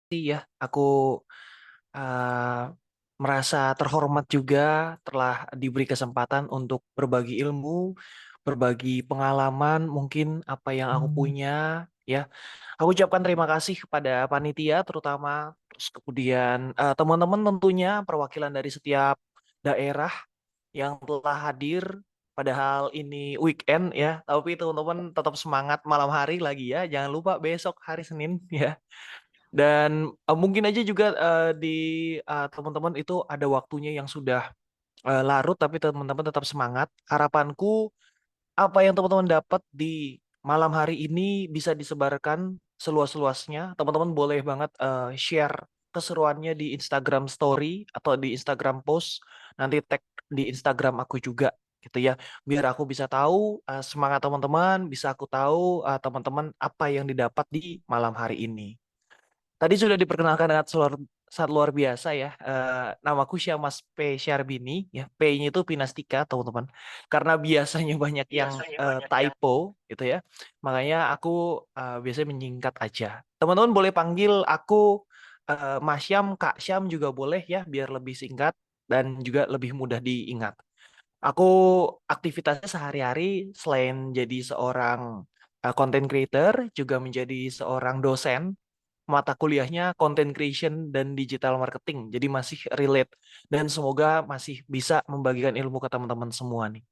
Ya, aku uh, merasa terhormat juga telah diberi kesempatan untuk berbagi ilmu, berbagi pengalaman, mungkin apa yang aku punya, ya. Aku ucapkan terima kasih kepada panitia, terutama, terus kemudian teman-teman tentunya, perwakilan dari setiap daerah yang telah hadir. Padahal ini weekend ya, tapi teman-teman tetap semangat malam hari lagi ya. Jangan lupa besok hari Senin ya. Dan mungkin aja juga di teman-teman itu ada waktunya yang sudah larut, tapi teman-teman tetap semangat. Harapanku apa yang teman-teman dapat di malam hari ini bisa disebarkan seluas-luasnya. Teman-teman boleh banget share keseruannya di Instagram Story atau di Instagram post. Nanti tag di Instagram aku juga gitu ya. Biar aku bisa tahu semangat teman-teman, bisa aku tahu teman-teman apa yang didapat di malam hari ini. Tadi sudah diperkenalkan dengan sangat luar biasa ya. Namaku Syamas P. Syarbini, ya. P-nya itu Pinastika, teman-teman. Karena biasanya banyak yang typo, gitu ya. Makanya aku biasanya menyingkat aja. Teman-teman boleh panggil aku Mas Syam, Kak Syam juga boleh ya, biar lebih singkat dan juga lebih mudah diingat. Aku aktivitasnya sehari-hari selain jadi seorang content creator, juga menjadi seorang dosen. Mata kuliahnya content creation dan digital marketing. Jadi masih relate dan semoga masih bisa membagikan ilmu ke teman-teman semua nih.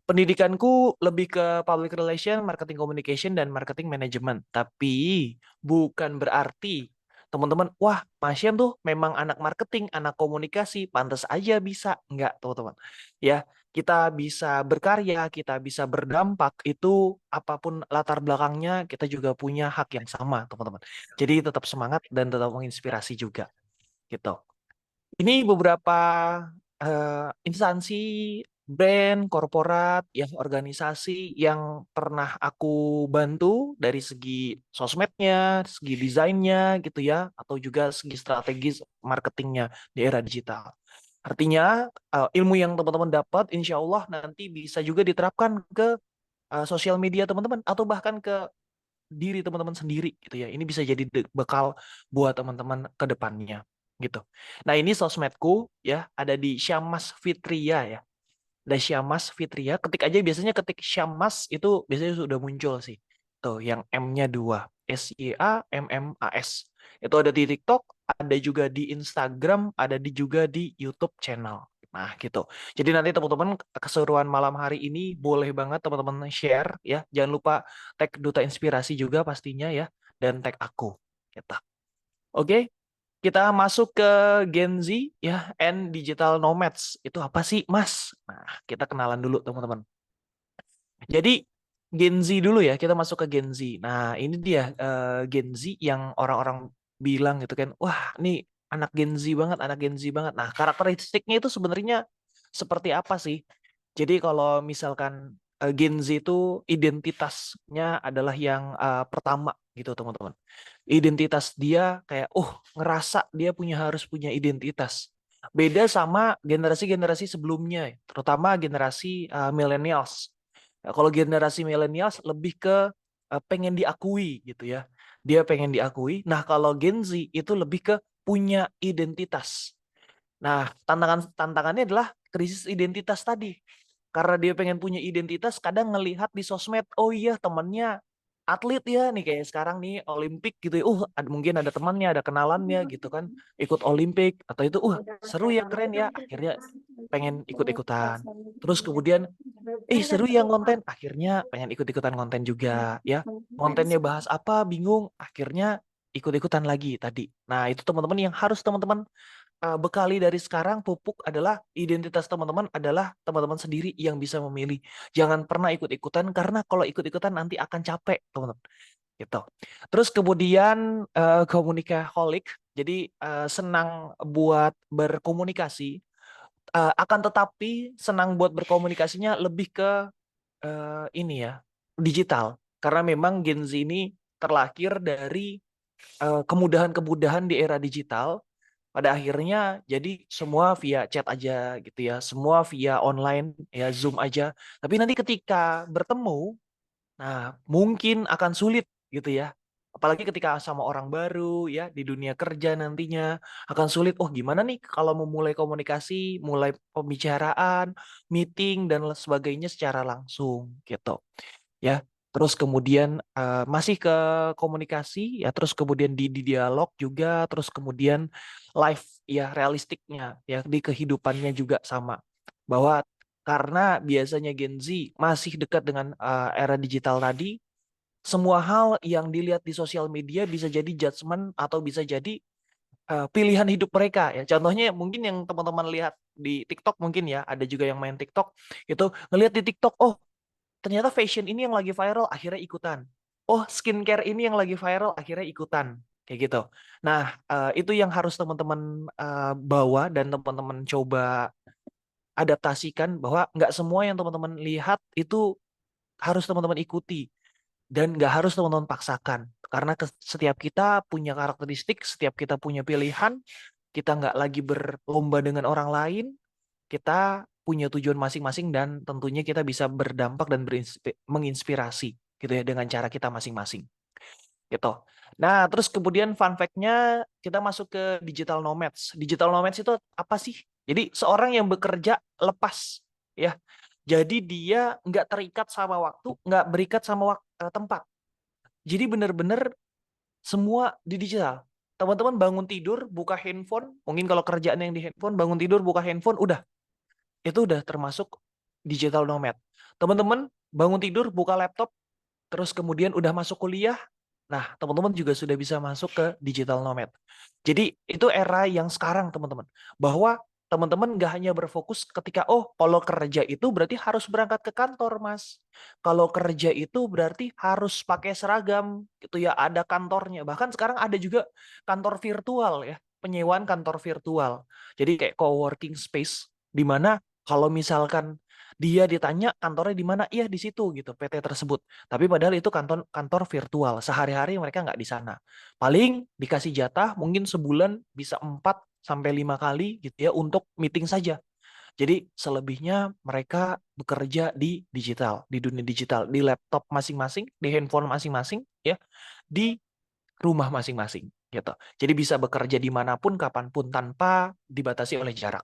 Pendidikanku lebih ke public relation, marketing communication, dan marketing management. Tapi bukan berarti teman-teman, wah, Mas Syam tuh memang anak marketing, anak komunikasi, pantas aja bisa. Enggak, teman-teman. Ya, kita bisa berkarya, kita bisa berdampak, itu apapun latar belakangnya, kita juga punya hak yang sama, teman-teman. Jadi tetap semangat dan tetap menginspirasi juga, gitu. Ini beberapa instansi, brand, korporat, yang organisasi yang pernah aku bantu dari segi sosmednya, segi desainnya gitu ya, atau juga segi strategis marketingnya di era digital. Artinya ilmu yang teman-teman dapat, insya Allah nanti bisa juga diterapkan ke sosial media teman-teman atau bahkan ke diri teman-teman sendiri gitu ya. Ini bisa jadi bekal buat teman-teman ke depannya gitu. Nah, ini sosmedku ya, ada di Syamas Fitria ya. Ada Syamas Fitria, ketik aja biasanya ketik Syamas itu biasanya sudah muncul sih. Tuh, yang M-nya 2. SYAMMAS. Itu ada di TikTok, ada juga di Instagram, ada juga di YouTube channel. Nah, gitu. Jadi nanti teman-teman keseruan malam hari ini boleh banget teman-teman share ya. Jangan lupa tag Duta Inspirasi juga pastinya ya, dan tag aku. Gitu. Oke, kita masuk ke Gen Z ya, and digital nomads. Itu apa sih, Mas? Nah, kita kenalan dulu teman-teman. Jadi Gen Z dulu ya, kita masuk ke Gen Z. Nah, ini dia Gen Z yang orang-orang bilang gitu kan, wah, ini anak Gen Z banget, anak Gen Z banget. Nah, karakteristiknya itu sebenarnya seperti apa sih? Jadi kalau misalkan Gen Z itu identitasnya adalah yang pertama gitu, teman-teman. Identitas dia kayak, ngerasa dia harus punya identitas. Beda sama generasi-generasi sebelumnya, terutama generasi millennials. Nah, kalau generasi millennials lebih ke pengen diakui gitu ya. Dia pengen diakui. Nah, kalau Gen Z itu lebih ke punya identitas. Nah, tantangannya adalah krisis identitas tadi. Karena dia pengen punya identitas, kadang ngelihat di sosmed, oh iya temennya atlet ya nih kayak sekarang nih Olimpik gitu ya. Mungkin ada temannya, ada kenalannya gitu kan, ikut Olimpik atau itu, seru ya, keren ya. Akhirnya pengen ikut-ikutan. Terus kemudian, seru ya konten, akhirnya pengen ikut-ikutan konten juga ya. Kontennya bahas apa, bingung, akhirnya ikut-ikutan lagi tadi. Nah, itu teman-teman yang harus teman-teman bekali dari sekarang. Pupuk adalah identitas teman-teman adalah teman-teman sendiri yang bisa memilih. Jangan pernah ikut-ikutan karena kalau ikut-ikutan nanti akan capek, teman-teman. Gitu. Terus kemudian komunikaholic, jadi senang buat berkomunikasi, akan tetapi senang buat berkomunikasinya lebih ke ini ya, digital. Karena memang Gen Z ini terlahir dari kemudahan-kemudahan di era digital. Pada akhirnya jadi semua via chat aja gitu ya, semua via online ya, Zoom aja. Tapi nanti ketika bertemu, nah mungkin akan sulit gitu ya. apalagi ketika sama orang baru ya di dunia kerja nantinya akan sulit. Oh, gimana nih kalau memulai komunikasi, mulai pembicaraan, meeting dan sebagainya secara langsung gitu ya. Terus kemudian masih ke komunikasi ya, terus kemudian di dialog juga, terus kemudian live ya, realistiknya ya di kehidupannya juga sama. Bahwa karena biasanya Gen Z masih dekat dengan era digital tadi, semua hal yang dilihat di sosial media bisa jadi judgement atau bisa jadi pilihan hidup mereka ya. Contohnya mungkin yang teman-teman lihat di TikTok mungkin ya, ada juga yang main TikTok itu ngelihat di TikTok, oh ternyata fashion ini yang lagi viral akhirnya ikutan. Oh, skincare ini yang lagi viral akhirnya ikutan. Kayak gitu. Nah, itu yang harus teman-teman bawa dan teman-teman coba adaptasikan bahwa nggak semua yang teman-teman lihat itu harus teman-teman ikuti dan nggak harus teman-teman paksakan. Karena setiap kita punya karakteristik, setiap kita punya pilihan, kita nggak lagi berlomba dengan orang lain, kita punya tujuan masing-masing dan tentunya kita bisa berdampak dan menginspirasi gitu ya dengan cara kita masing-masing gitu. Nah, terus kemudian fun fact-nya kita masuk ke digital nomads. Digital nomads itu apa sih? Jadi seorang yang bekerja lepas ya. Jadi dia nggak terikat sama waktu, nggak berikat sama tempat. Jadi benar-benar semua di digital. Teman-teman bangun tidur, buka handphone, mungkin kalau kerjaan yang di handphone, bangun tidur, buka handphone, udah itu udah termasuk digital nomad. Teman-teman bangun tidur, buka laptop, terus kemudian udah masuk kuliah, nah teman-teman juga sudah bisa masuk ke digital nomad. Jadi itu era yang sekarang teman-teman, bahwa teman-teman nggak hanya berfokus ketika, oh kalau kerja itu berarti harus berangkat ke kantor mas. Kalau kerja itu berarti harus pakai seragam, gitu ya, ada kantornya. Bahkan sekarang ada juga kantor virtual ya, penyewaan kantor virtual. Jadi kayak co-working space, di mana kalau misalkan dia ditanya kantornya di mana, iya di situ gitu, PT tersebut. Tapi padahal itu kantor kantor virtual. Sehari-hari mereka nggak di sana. Paling dikasih jatah mungkin sebulan bisa 4 sampai 5 kali gitu ya untuk meeting saja. Jadi selebihnya mereka bekerja di digital, di dunia digital, di laptop masing-masing, di handphone masing-masing ya, di rumah masing-masing gitu. Jadi bisa bekerja dimanapun, kapanpun tanpa dibatasi oleh jarak.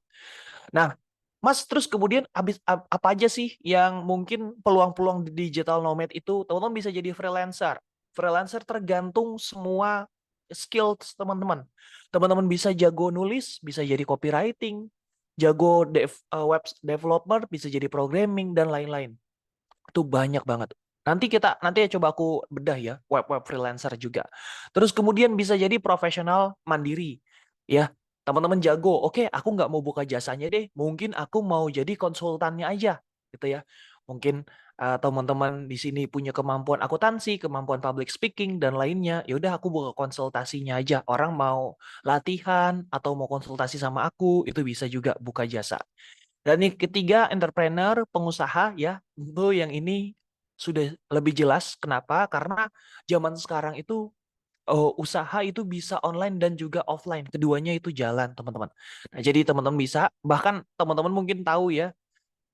Nah, Mas, terus kemudian apa aja sih yang mungkin peluang-peluang di digital nomad itu teman-teman bisa jadi freelancer. Freelancer tergantung semua skill teman-teman. Teman-teman bisa jago nulis, bisa jadi copywriting, jago web developer, bisa jadi programming dan lain-lain. Itu banyak banget. Nanti ya coba aku bedah ya web freelancer juga. Terus kemudian bisa jadi profesional mandiri. Ya, teman-teman jago. Oke, aku nggak mau buka jasanya deh. Mungkin aku mau jadi konsultannya aja, gitu ya. Mungkin teman-teman di sini punya kemampuan akuntansi, kemampuan public speaking dan lainnya. Ya udah aku buka konsultasinya aja. Orang mau latihan atau mau konsultasi sama aku, itu bisa juga buka jasa. Dan yang ketiga, entrepreneur, pengusaha ya. Tentu yang ini sudah lebih jelas. Kenapa? Karena zaman sekarang itu usaha itu bisa online dan juga offline. Keduanya itu jalan, teman-teman. Nah, jadi teman-teman bisa, bahkan teman-teman mungkin tahu ya,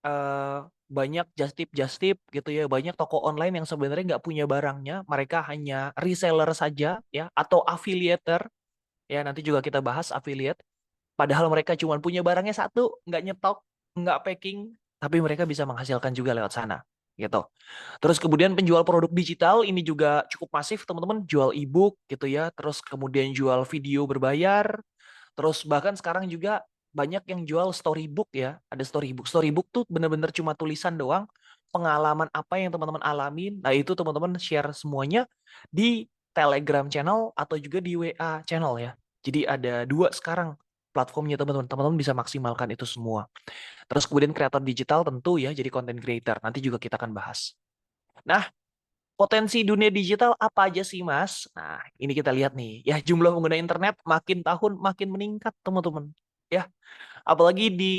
eh, banyak just tip gitu ya, banyak toko online yang sebenarnya nggak punya barangnya, mereka hanya reseller saja ya, atau affiliator. Ya, nanti juga kita bahas affiliate. Padahal mereka cuma punya barangnya satu, nggak nyetok, nggak packing, tapi mereka bisa menghasilkan juga lewat sana. Gitu. Terus kemudian penjual produk digital ini juga cukup masif, teman-teman. Jual e-book gitu ya, terus kemudian jual video berbayar, terus bahkan sekarang juga banyak yang jual storybook ya. Ada storybook. Storybook tuh bener-bener cuma tulisan doang, pengalaman apa yang teman-teman alamin. Nah itu teman-teman share semuanya di Telegram channel atau juga di WA channel ya. Jadi ada dua sekarang platformnya teman-teman. Teman-teman bisa maksimalkan itu semua. Terus kemudian kreator digital tentu ya jadi content creator. Nanti juga kita akan bahas. Nah, potensi dunia digital apa aja sih, Mas? Nah, ini kita lihat nih. Ya, jumlah pengguna internet makin tahun makin meningkat, teman-teman. Ya, apalagi di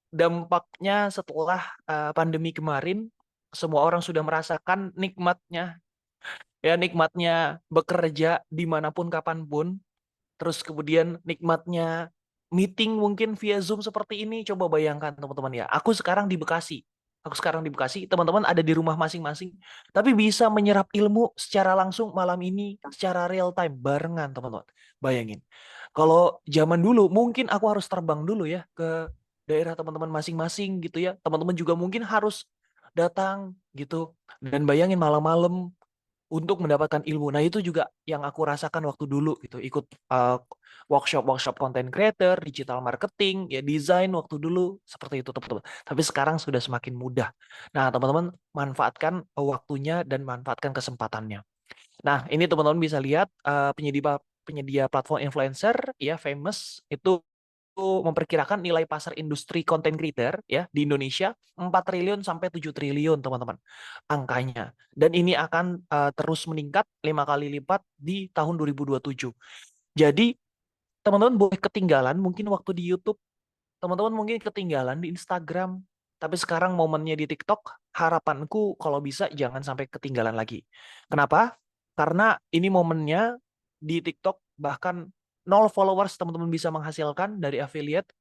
dampaknya setelah pandemi kemarin, semua orang sudah merasakan nikmatnya, ya nikmatnya bekerja dimanapun kapanpun. Terus kemudian nikmatnya meeting mungkin via Zoom seperti ini. Coba bayangkan teman-teman ya. Aku sekarang di Bekasi. aku sekarang di Bekasi, teman-teman ada di rumah masing-masing, tapi bisa menyerap ilmu secara langsung malam ini, secara real time, barengan teman-teman. Bayangin, kalau zaman dulu mungkin aku harus terbang dulu ya ke daerah teman-teman masing-masing gitu ya. Teman-teman juga mungkin harus datang gitu. Dan bayangin malam-malam untuk mendapatkan ilmu. Nah, itu juga yang aku rasakan waktu dulu gitu, ikut workshop-workshop content creator, digital marketing, ya desain waktu dulu seperti itu teman-teman. Tapi sekarang sudah semakin mudah. Nah, teman-teman manfaatkan waktunya dan manfaatkan kesempatannya. Nah, ini teman-teman bisa lihat penyedia penyedia platform influencer ya famous itu memperkirakan nilai pasar industri content creator ya di Indonesia 4 triliun sampai 7 triliun teman-teman angkanya. Dan ini akan terus meningkat 5 kali lipat di tahun 2027. Jadi teman-teman boleh ketinggalan mungkin waktu di YouTube, teman-teman mungkin ketinggalan di Instagram, tapi sekarang momennya di TikTok, harapanku kalau bisa jangan sampai ketinggalan lagi. Kenapa? Karena ini momennya di TikTok bahkan 0 followers teman-teman bisa menghasilkan dari affiliate,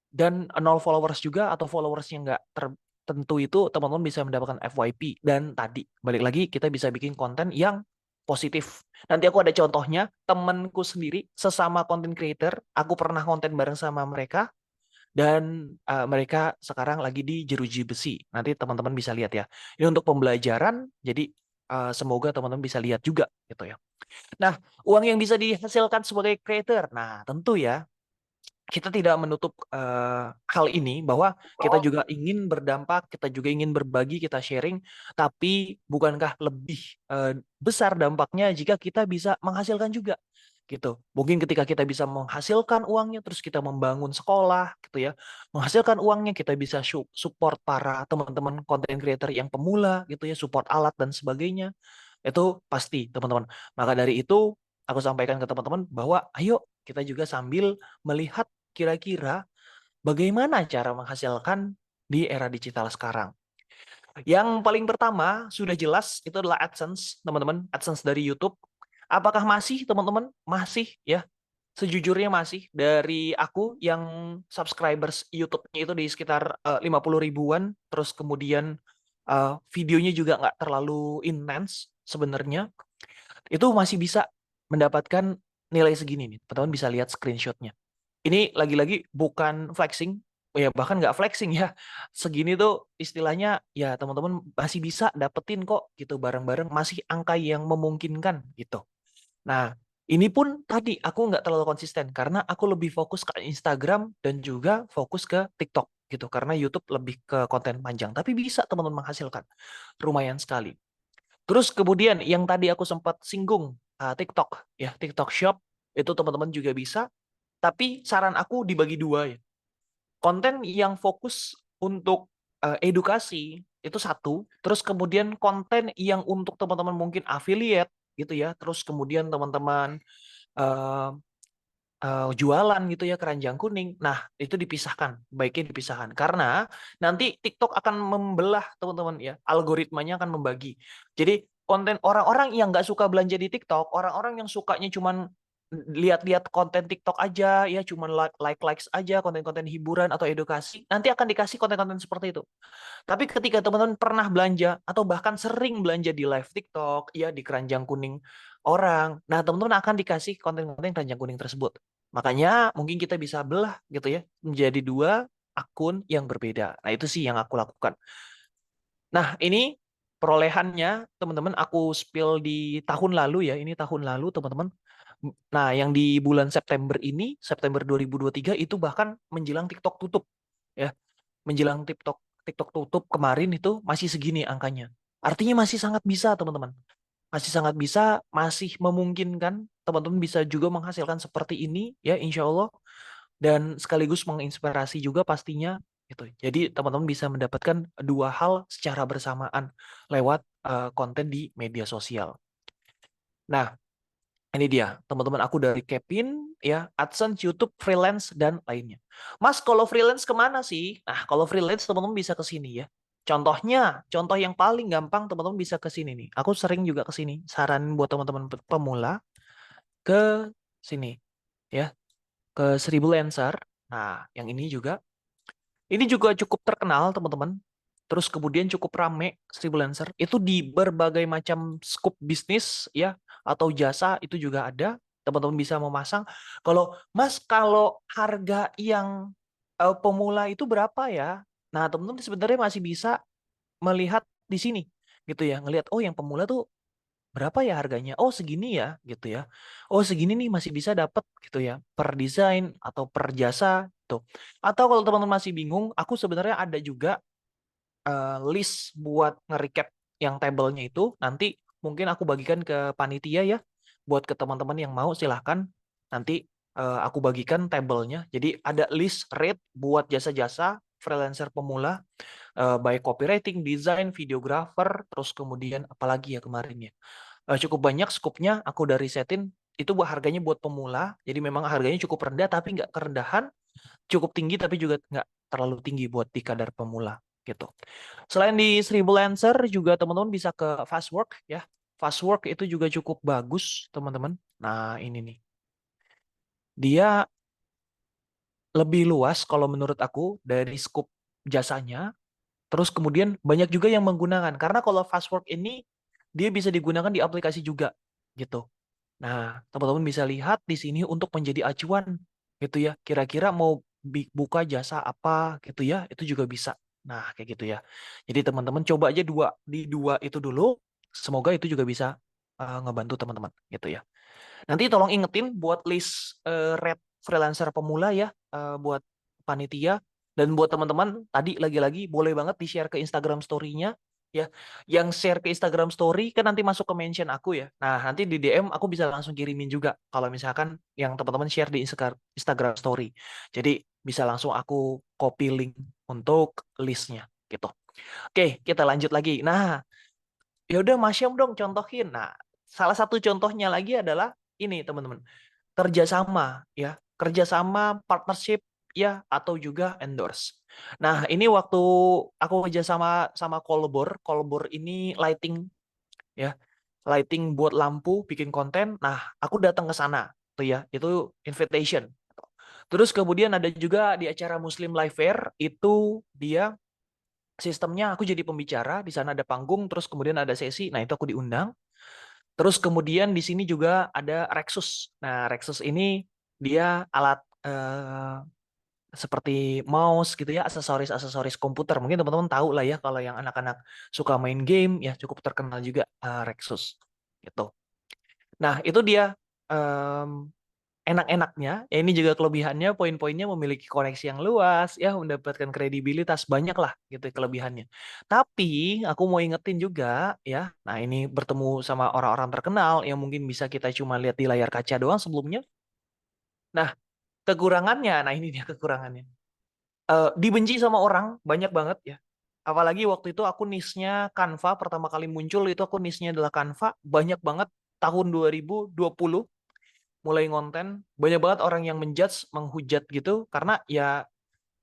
dan 0 followers juga atau followers yang nggak tertentu itu teman-teman bisa mendapatkan FYP. Dan tadi balik lagi kita bisa bikin konten yang positif. Nanti aku ada contohnya, temanku sendiri sesama content creator, aku pernah konten bareng sama mereka, dan mereka sekarang lagi di jeruji besi. Nanti teman-teman bisa lihat ya. Ini untuk pembelajaran, jadi semoga teman-teman bisa lihat juga gitu ya. Nah, uang yang bisa dihasilkan sebagai creator. Nah, tentu ya kita tidak menutup hal ini bahwa kita juga ingin berdampak, kita juga ingin berbagi, kita sharing, tapi bukankah lebih besar dampaknya jika kita bisa menghasilkan juga gitu. Mungkin ketika kita bisa menghasilkan uangnya terus kita membangun sekolah gitu ya. Menghasilkan uangnya kita bisa support para teman-teman content creator yang pemula gitu ya, support alat dan sebagainya. Itu pasti, teman-teman. Maka dari itu aku sampaikan ke teman-teman bahwa ayo kita juga sambil melihat kira-kira bagaimana cara menghasilkan di era digital sekarang. Yang paling pertama sudah jelas itu adalah AdSense, teman-teman. AdSense dari YouTube. Apakah masih, teman-teman? Masih ya. Sejujurnya masih. Dari aku yang subscribers YouTube-nya itu di sekitar 50 ribuan. Terus kemudian videonya juga nggak terlalu intens sebenarnya. Itu masih bisa mendapatkan nilai segini nih. Teman-teman bisa lihat screenshotnya. Ini lagi-lagi bukan flexing, ya bahkan nggak flexing ya. Segini tuh istilahnya ya teman-teman masih bisa dapetin kok gitu bareng-bareng, masih angka yang memungkinkan gitu. Nah, ini pun tadi aku nggak terlalu konsisten karena aku lebih fokus ke Instagram dan juga fokus ke TikTok gitu. Karena YouTube lebih ke konten panjang, tapi bisa teman-teman menghasilkan lumayan sekali. Terus kemudian yang tadi aku sempat singgung TikTok ya, TikTok Shop itu teman-teman juga bisa. Tapi saran aku dibagi dua ya. Konten yang fokus untuk edukasi itu satu, terus kemudian konten yang untuk teman-teman mungkin affiliate gitu ya, terus kemudian teman-teman eh, jualan gitu ya keranjang kuning. Nah, itu dipisahkan, baiknya dipisahkan karena nanti TikTok akan membelah teman-teman ya, algoritmanya akan membagi. Jadi konten orang-orang yang nggak suka belanja di TikTok, orang-orang yang sukanya cuman lihat-lihat konten TikTok aja ya, cuman likes aja, konten-konten hiburan atau edukasi, nanti akan dikasih konten-konten seperti itu. Tapi ketika teman-teman pernah belanja atau bahkan sering belanja di live TikTok, ya di keranjang kuning orang, nah teman-teman akan dikasih konten-konten keranjang kuning tersebut. Makanya mungkin kita bisa belah gitu ya menjadi dua akun yang berbeda. Nah itu sih yang aku lakukan. Nah ini perolehannya teman-teman aku spill di tahun lalu ya. Ini tahun lalu teman-teman. Nah yang di bulan September ini, September 2023 itu bahkan menjelang TikTok tutup ya, menjelang TikTok TikTok tutup kemarin itu masih segini angkanya. Artinya masih sangat bisa, teman-teman. Masih sangat bisa, masih memungkinkan teman-teman bisa juga menghasilkan seperti ini ya insya Allah, dan sekaligus menginspirasi juga pastinya gitu. Jadi teman-teman bisa mendapatkan dua hal secara bersamaan lewat konten di media sosial. Nah, ini dia, teman-teman, aku dari Kevin, ya, AdSense, YouTube, freelance, dan lainnya. Mas, kalau freelance kemana sih? Nah, kalau freelance teman-teman bisa ke sini ya. Contohnya, contoh yang paling gampang teman-teman bisa ke sini nih. Aku sering juga ke sini. Saran buat teman-teman pemula ke sini, ya, ke 1000 Lancer. Nah, yang ini juga cukup terkenal, teman-teman. terus kemudian cukup rame Freelancer itu di berbagai macam scope bisnis ya atau jasa itu juga ada. Teman-teman bisa memasang. Kalau Mas, kalau harga yang pemula itu berapa ya? Nah, teman-teman sebenarnya masih bisa melihat di sini gitu ya, ngelihat oh yang pemula tuh berapa ya harganya? Oh segini ya gitu ya. Oh segini nih masih bisa dapat gitu ya per desain atau per jasa tuh. Atau kalau teman-teman masih bingung, aku sebenarnya ada juga list buat nge-recap yang tabelnya itu. Nanti mungkin aku bagikan ke panitia ya, buat ke teman-teman yang mau silahkan. Nanti aku bagikan tabelnya. Jadi ada list rate buat jasa-jasa freelancer pemula, baik copywriting, desain, videographer, terus kemudian apalagi ya kemarin ya. Cukup banyak skupnya aku udah risetin. Itu buat harganya buat pemula. Jadi memang harganya cukup rendah tapi nggak kerendahan, cukup tinggi tapi juga nggak terlalu tinggi buat di kadar pemula gitu. Selain di 1000 Lancer juga teman-teman bisa ke Fastwork ya. Fastwork itu juga cukup bagus teman-teman. Nah ini nih. Dia lebih luas kalau menurut aku dari scope jasanya. Terus kemudian banyak juga yang menggunakan. Karena kalau Fastwork ini dia bisa digunakan di aplikasi juga gitu. Nah, teman-teman bisa lihat di sini untuk menjadi acuan gitu ya. Kira-kira mau buka jasa apa gitu ya, itu juga bisa. Nah, kayak gitu ya. Jadi teman-teman coba aja di dua itu dulu. Semoga itu juga bisa ngebantu teman-teman gitu ya. Nanti tolong ingetin buat list rate freelancer pemula ya, buat panitia dan buat teman-teman tadi lagi-lagi boleh banget di-share ke Instagram story-nya ya. Yang share ke Instagram story kan nanti masuk ke mention aku ya. Nah, nanti di DM aku bisa langsung kirimin juga kalau misalkan yang teman-teman share di Instagram story. Jadi bisa langsung aku copy link untuk listnya gitu. Oke, kita lanjut lagi. Nah, ya udah Mas Syam dong contohin. Nah, salah satu contohnya lagi adalah ini teman-teman, kerjasama ya, kerjasama partnership ya atau juga endorse. Nah, ini waktu aku kerjasama sama Kolbor, Kolbor ini lighting ya, lighting buat lampu, bikin konten. Nah, aku datang ke sana tuh ya, itu invitation. Terus kemudian ada juga di acara Muslim Live Fair itu dia sistemnya aku jadi pembicara, di sana ada panggung, terus kemudian ada sesi. Nah, itu aku diundang. Terus kemudian di sini juga ada Rexus. Nah, Rexus ini dia alat seperti mouse gitu ya, aksesoris-aksesoris komputer. Mungkin teman-teman tahu lah ya kalau yang anak-anak suka main game ya cukup terkenal juga Rexus gitu. Nah, itu dia enak-enaknya. Ya ini juga kelebihannya, poin-poinnya memiliki koneksi yang luas ya, mendapatkan kredibilitas banyak lah gitu kelebihannya. Tapi aku mau ingetin juga ya. Nah, ini bertemu sama orang-orang terkenal yang mungkin bisa kita cuma lihat di layar kaca doang sebelumnya. Nah, kekurangannya, nah ini dia kekurangannya. Dibenci sama orang banyak banget ya. Apalagi waktu itu aku niche-nya Canva pertama kali muncul itu aku niche-nya adalah Canva, banyak banget tahun 2020 mulai ngonten, banyak banget orang yang menjudge, menghujat gitu karena ya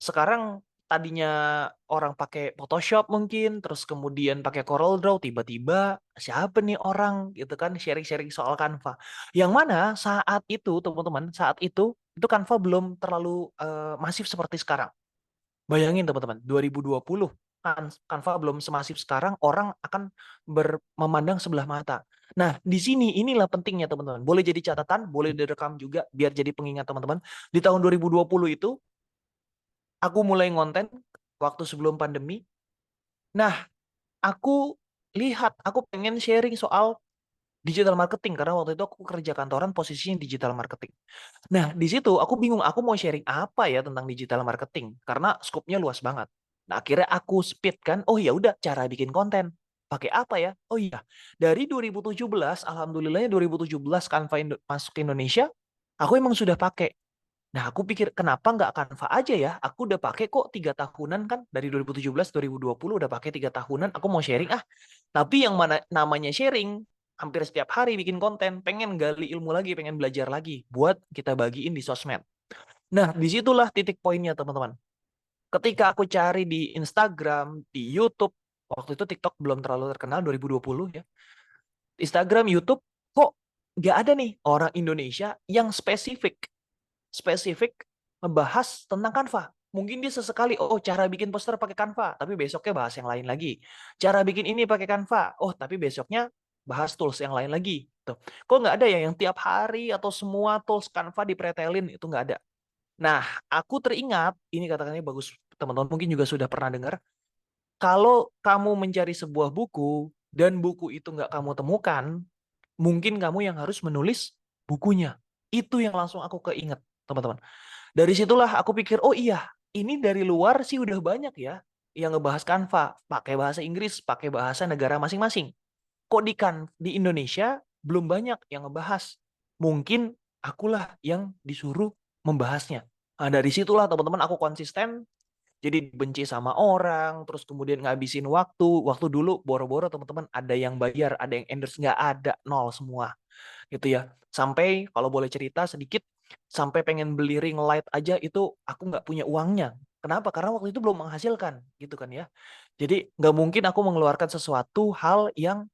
sekarang tadinya orang pakai Photoshop mungkin, terus kemudian pakai Corel Draw, tiba-tiba siapa nih orang gitu kan sharing-sharing soal Canva. Yang mana saat itu teman-teman, saat itu Canva belum terlalu masif seperti sekarang. Bayangin teman-teman, 2020 kan Canva belum semasif sekarang, orang akan memandang sebelah mata. Nah, di sini inilah pentingnya teman-teman. Boleh jadi catatan, boleh direkam juga biar jadi pengingat teman-teman. Di tahun 2020 itu aku mulai ngonten waktu sebelum pandemi. Nah, aku lihat aku pengen sharing soal digital marketing karena waktu itu aku kerja kantoran posisinya digital marketing. Nah, di situ aku bingung aku mau sharing apa ya tentang digital marketing karena skopnya luas banget. Nah, akhirnya aku speed kan, oh ya udah cara bikin konten. Pakai apa ya? Oh iya, dari 2017, alhamdulillahnya 2017 Canva masuk ke Indonesia, aku emang sudah pakai. Nah, aku pikir kenapa nggak Canva aja ya? Aku udah pakai kok 3 tahunan kan dari 2017 2020 udah pakai 3 tahunan. Aku mau sharing ah. Tapi yang mana namanya sharing hampir setiap hari bikin konten, pengen gali ilmu lagi, pengen belajar lagi buat kita bagiin di sosmed. Nah, disitulah titik poinnya teman-teman. Ketika aku cari di Instagram, di YouTube, waktu itu TikTok belum terlalu terkenal 2020 ya. Instagram, YouTube, kok nggak ada nih orang Indonesia yang spesifik ngebahas tentang Canva. Mungkin dia sesekali, oh cara bikin poster pakai Canva, tapi besoknya bahas yang lain lagi. Cara bikin ini pakai Canva, oh tapi besoknya bahas tools yang lain lagi. Tuh. Kok nggak ada ya yang tiap hari atau semua tools Canva dipretelin, itu nggak ada. Nah, aku teringat, ini kata-katanya bagus, teman-teman mungkin juga sudah pernah dengar, kalau kamu mencari sebuah buku, dan buku itu nggak kamu temukan, mungkin kamu yang harus menulis bukunya. Itu yang langsung aku keinget, teman-teman. Dari situlah aku pikir, oh iya, ini dari luar sih udah banyak ya yang ngebahas Canva, pakai bahasa Inggris, pakai bahasa negara masing-masing. Kok di Indonesia belum banyak yang ngebahas? Mungkin akulah yang disuruh membahasnya. Nah, dari situlah teman-teman aku konsisten, jadi benci sama orang, terus kemudian ngabisin waktu. Waktu dulu boro-boro teman-teman ada yang bayar, ada yang endorse, nggak ada, nol semua gitu ya. Sampai kalau boleh cerita sedikit, sampai pengen beli ring light aja itu aku nggak punya uangnya. Kenapa? Karena waktu itu belum menghasilkan gitu kan ya. Jadi nggak mungkin aku mengeluarkan sesuatu hal yang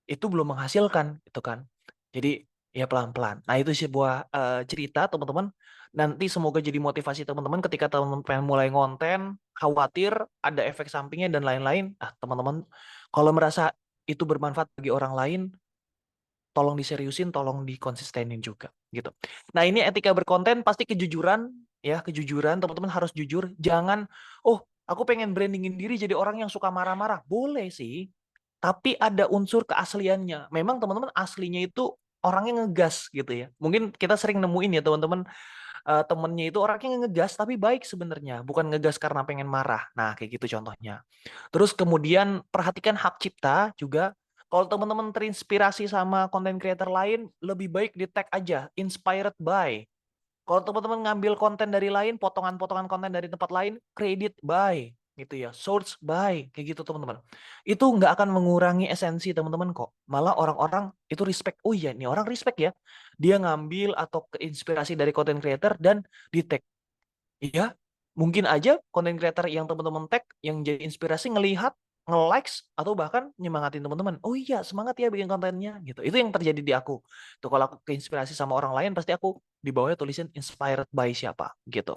itu belum menghasilkan gitu kan. Jadi ya pelan-pelan. Nah itu sebuah cerita teman-teman. Nanti semoga jadi motivasi teman-teman ketika teman-teman pengen mulai ngonten, khawatir ada efek sampingnya dan lain-lain. Ah teman-teman kalau merasa itu bermanfaat bagi orang lain, tolong diseriusin, tolong dikonsistenin juga gitu. Nah, ini etika berkonten pasti kejujuran ya, kejujuran teman-teman harus jujur. Jangan, oh, aku pengen brandingin diri jadi orang yang suka marah-marah. Boleh sih, tapi ada unsur keasliannya. Memang teman-teman aslinya itu orangnya ngegas gitu ya. Mungkin kita sering nemuin ya teman-teman, temennya itu orangnya ngegas tapi baik sebenarnya, bukan ngegas karena pengen marah. Nah, kayak gitu contohnya. Terus kemudian perhatikan hak cipta juga. Kalau teman-teman terinspirasi sama konten creator lain, lebih baik di tag aja, inspired by. Kalau teman-teman ngambil konten dari lain, potongan-potongan konten dari tempat lain, credit by, gitu ya, source by, kayak gitu teman-teman. Itu nggak akan mengurangi esensi teman-teman kok. Malah orang-orang itu respect. Oh iya, ini orang respect ya. Dia ngambil atau keinspirasi dari konten creator dan di tag. Iya, mungkin aja konten creator yang teman-teman tag yang jadi inspirasi ngelihat, nge-likes atau bahkan nyemangatin teman-teman. Oh iya, semangat ya bikin kontennya gitu. Itu yang terjadi di aku. Tuh kalau aku keinspirasi sama orang lain pasti aku di bawahnya tulisin inspired by siapa gitu.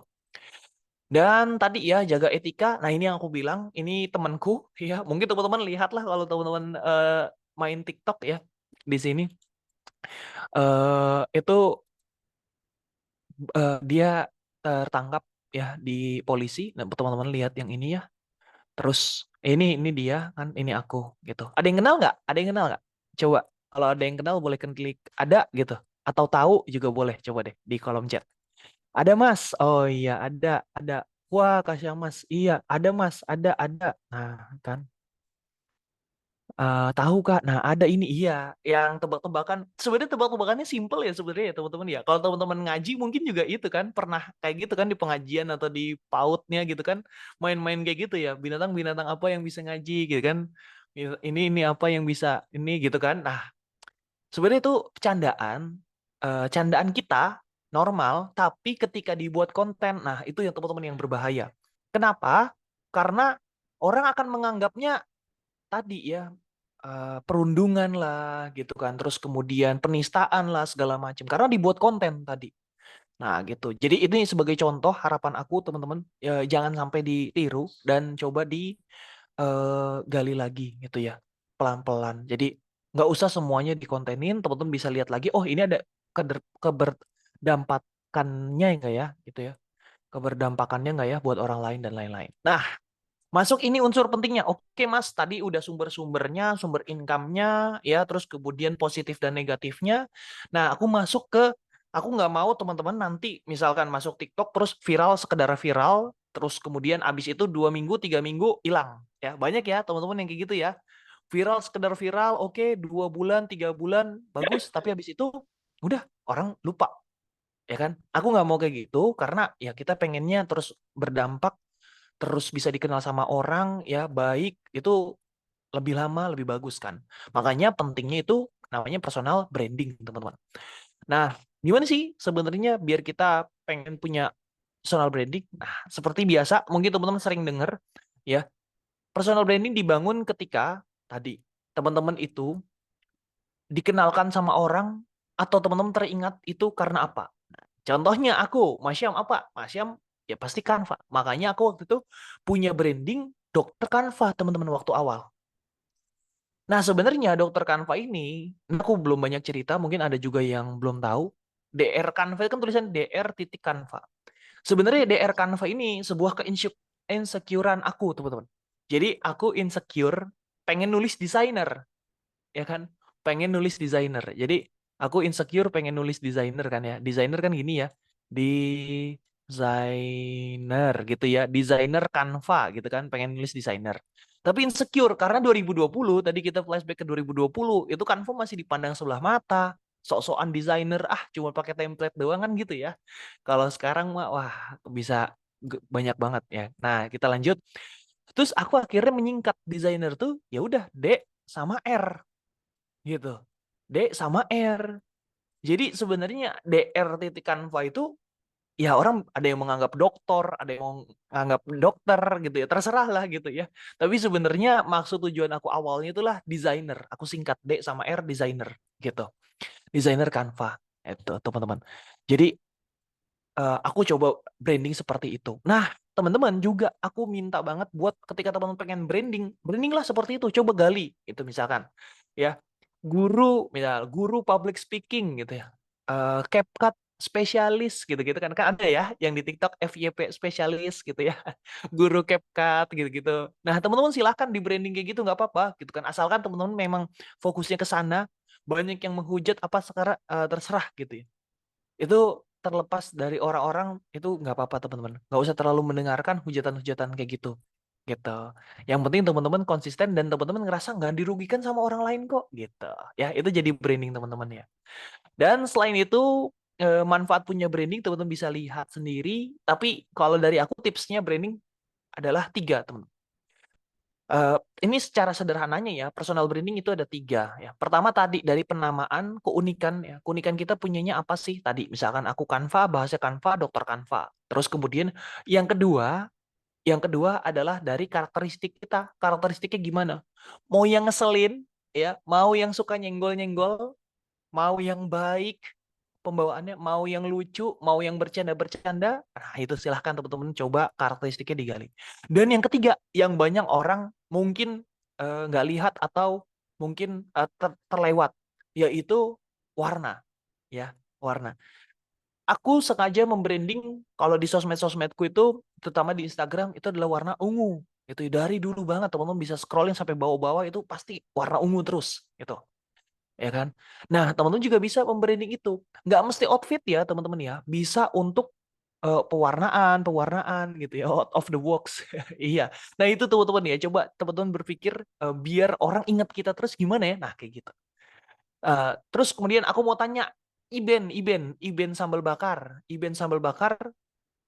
Dan tadi ya jaga etika. Nah, ini yang aku bilang, ini temanku ya. Mungkin teman-teman lihat lah kalau teman-teman main TikTok ya di sini. Itu dia tertangkap ya di polisi. Nah, teman-teman lihat yang ini ya. Terus ini dia kan ini aku gitu. Ada yang kenal nggak? Ada yang kenal nggak? Coba kalau ada yang kenal boleh klik ada gitu. Atau tahu juga boleh. Coba deh di kolom chat. Ada Mas. Oh iya ada. Wah Kak Mas. Iya ada Mas. Ada. Nah kan. Tahu Kak. Nah ada ini iya. Yang tebak-tebakan. Sebenarnya tebak-tebakannya simple ya sebenarnya ya teman-teman ya. Kalau teman-teman ngaji mungkin juga itu kan pernah kayak gitu kan di pengajian atau di pautnya gitu kan main-main kayak gitu ya. Binatang-binatang apa yang bisa ngaji gitu kan. Ini apa yang bisa ini gitu kan. Nah sebenarnya itu candaan. Candaan kita normal. Tapi ketika dibuat konten. Nah itu yang teman-teman yang berbahaya. Kenapa? Karena orang akan menganggapnya tadi ya perundungan lah gitu kan terus kemudian penistaan lah segala macam karena dibuat konten tadi. Nah gitu jadi ini sebagai contoh harapan aku teman-teman ya, jangan sampai ditiru dan coba gali lagi gitu ya pelan-pelan jadi nggak usah semuanya dikontenin teman-teman bisa lihat lagi oh ini ada keberdampakannya enggak ya gitu ya keberdampakannya enggak ya buat orang lain dan lain-lain. Nah masuk ini unsur pentingnya. Oke, Mas, tadi udah sumber-sumbernya, sumber income-nya, ya, terus kemudian positif dan negatifnya. Nah, aku masuk ke, aku nggak mau teman-teman nanti misalkan masuk TikTok terus viral sekedar viral, terus kemudian abis itu 2 minggu, 3 minggu hilang. Ya, banyak ya teman-teman yang kayak gitu ya. Viral sekedar viral, oke, 2 bulan, 3 bulan, bagus, tapi abis itu udah orang lupa, ya kan? Aku nggak mau kayak gitu karena ya kita pengennya terus berdampak terus bisa dikenal sama orang ya baik itu lebih lama lebih bagus kan. Makanya pentingnya itu namanya personal branding teman-teman. Nah gimana sih sebenarnya biar kita pengen punya personal branding? Nah seperti biasa mungkin teman-teman sering dengar ya personal branding dibangun ketika tadi teman-teman itu dikenalkan sama orang atau teman-teman teringat itu karena apa? Contohnya aku, Mas Syam apa? Mas Syam Ya pasti Canva. Makanya aku waktu itu punya branding dokter Canva, teman-teman, waktu awal. Nah, sebenarnya dokter Canva ini, aku belum banyak cerita, mungkin ada juga yang belum tahu. DR Canva itu kan tulisan DR titik Canva. Sebenarnya DR Canva ini sebuah keinsecurean aku, teman-teman. Jadi aku insecure pengen nulis desainer, ya kan? Pengen nulis desainer. Jadi aku insecure pengen nulis desainer kan ya. Desainer kan gini ya. Desainer gitu ya. Desainer Canva gitu kan. Pengen nulis desainer. Tapi insecure karena 2020 tadi kita flashback ke 2020 itu Canva masih dipandang sebelah mata. Sok-sokan desainer cuma pakai template doang kan gitu ya. Kalau sekarang mah wah bisa banyak banget ya. Nah, kita lanjut. Terus aku akhirnya menyingkat desainer tuh ya udah D sama R gitu. D sama R. Jadi sebenarnya DR titik Canva itu ya orang ada yang menganggap dokter, ada yang menganggap dokter gitu ya, terserah lah gitu ya. Tapi sebenarnya maksud tujuan aku awalnya itulah desainer. Aku singkat D sama R desainer gitu. Desainer Canva itu teman-teman. Jadi aku coba branding seperti itu. Nah, teman-teman juga aku minta banget buat ketika teman-teman pengen branding, branding lah seperti itu. Coba gali itu misalkan ya. Guru public speaking gitu ya. CapCut spesialis gitu-gitu kan ada ya yang di TikTok FYP spesialis gitu ya. Guru CapCut gitu-gitu. Nah, teman-teman silahkan di branding kayak gitu nggak apa-apa gitu kan. Asalkan teman-teman memang fokusnya ke sana, banyak yang menghujat apa sekarang terserah gitu ya. Itu terlepas dari orang-orang itu nggak apa-apa teman-teman. Nggak usah terlalu mendengarkan hujatan-hujatan kayak gitu. Gitu. Yang penting teman-teman konsisten dan teman-teman ngerasa nggak dirugikan sama orang lain kok. Gitu. Ya itu jadi branding teman-teman ya. Dan selain itu manfaat punya branding teman-teman bisa lihat sendiri. Tapi kalau dari aku tipsnya branding adalah tiga teman. Ini secara sederhananya ya, personal branding itu ada tiga ya. Pertama tadi dari penamaan, keunikan ya. Keunikan kita punyanya apa sih? Tadi misalkan aku Canva, bahasa Canva, dokter Canva. Terus kemudian yang kedua, yang kedua adalah dari karakteristik kita. Karakteristiknya gimana? Mau yang ngeselin ya, mau yang suka nyenggol-nyenggol, mau yang baik, pembawaannya mau yang lucu, mau yang bercanda-bercanda, nah itu silahkan teman-teman coba karakteristiknya digali. Dan yang ketiga, yang banyak orang mungkin nggak lihat atau mungkin terlewat, yaitu warna, ya warna. Aku sengaja membranding kalau di sosmed-sosmedku itu, terutama di Instagram itu adalah warna ungu. Itu dari dulu banget teman-teman bisa scrolling sampai bawah-bawah itu pasti warna ungu terus, gitu ya kan? Nah, teman-teman juga bisa membranding itu. Nggak mesti outfit ya, teman-teman ya. Bisa untuk pewarnaan gitu ya, out of the box. Iya. Nah, itu teman-teman ya. Coba teman-teman berpikir biar orang ingat kita terus gimana ya? Nah, kayak gitu. Terus kemudian aku mau tanya, Iben sambal bakar. Iben sambal bakar,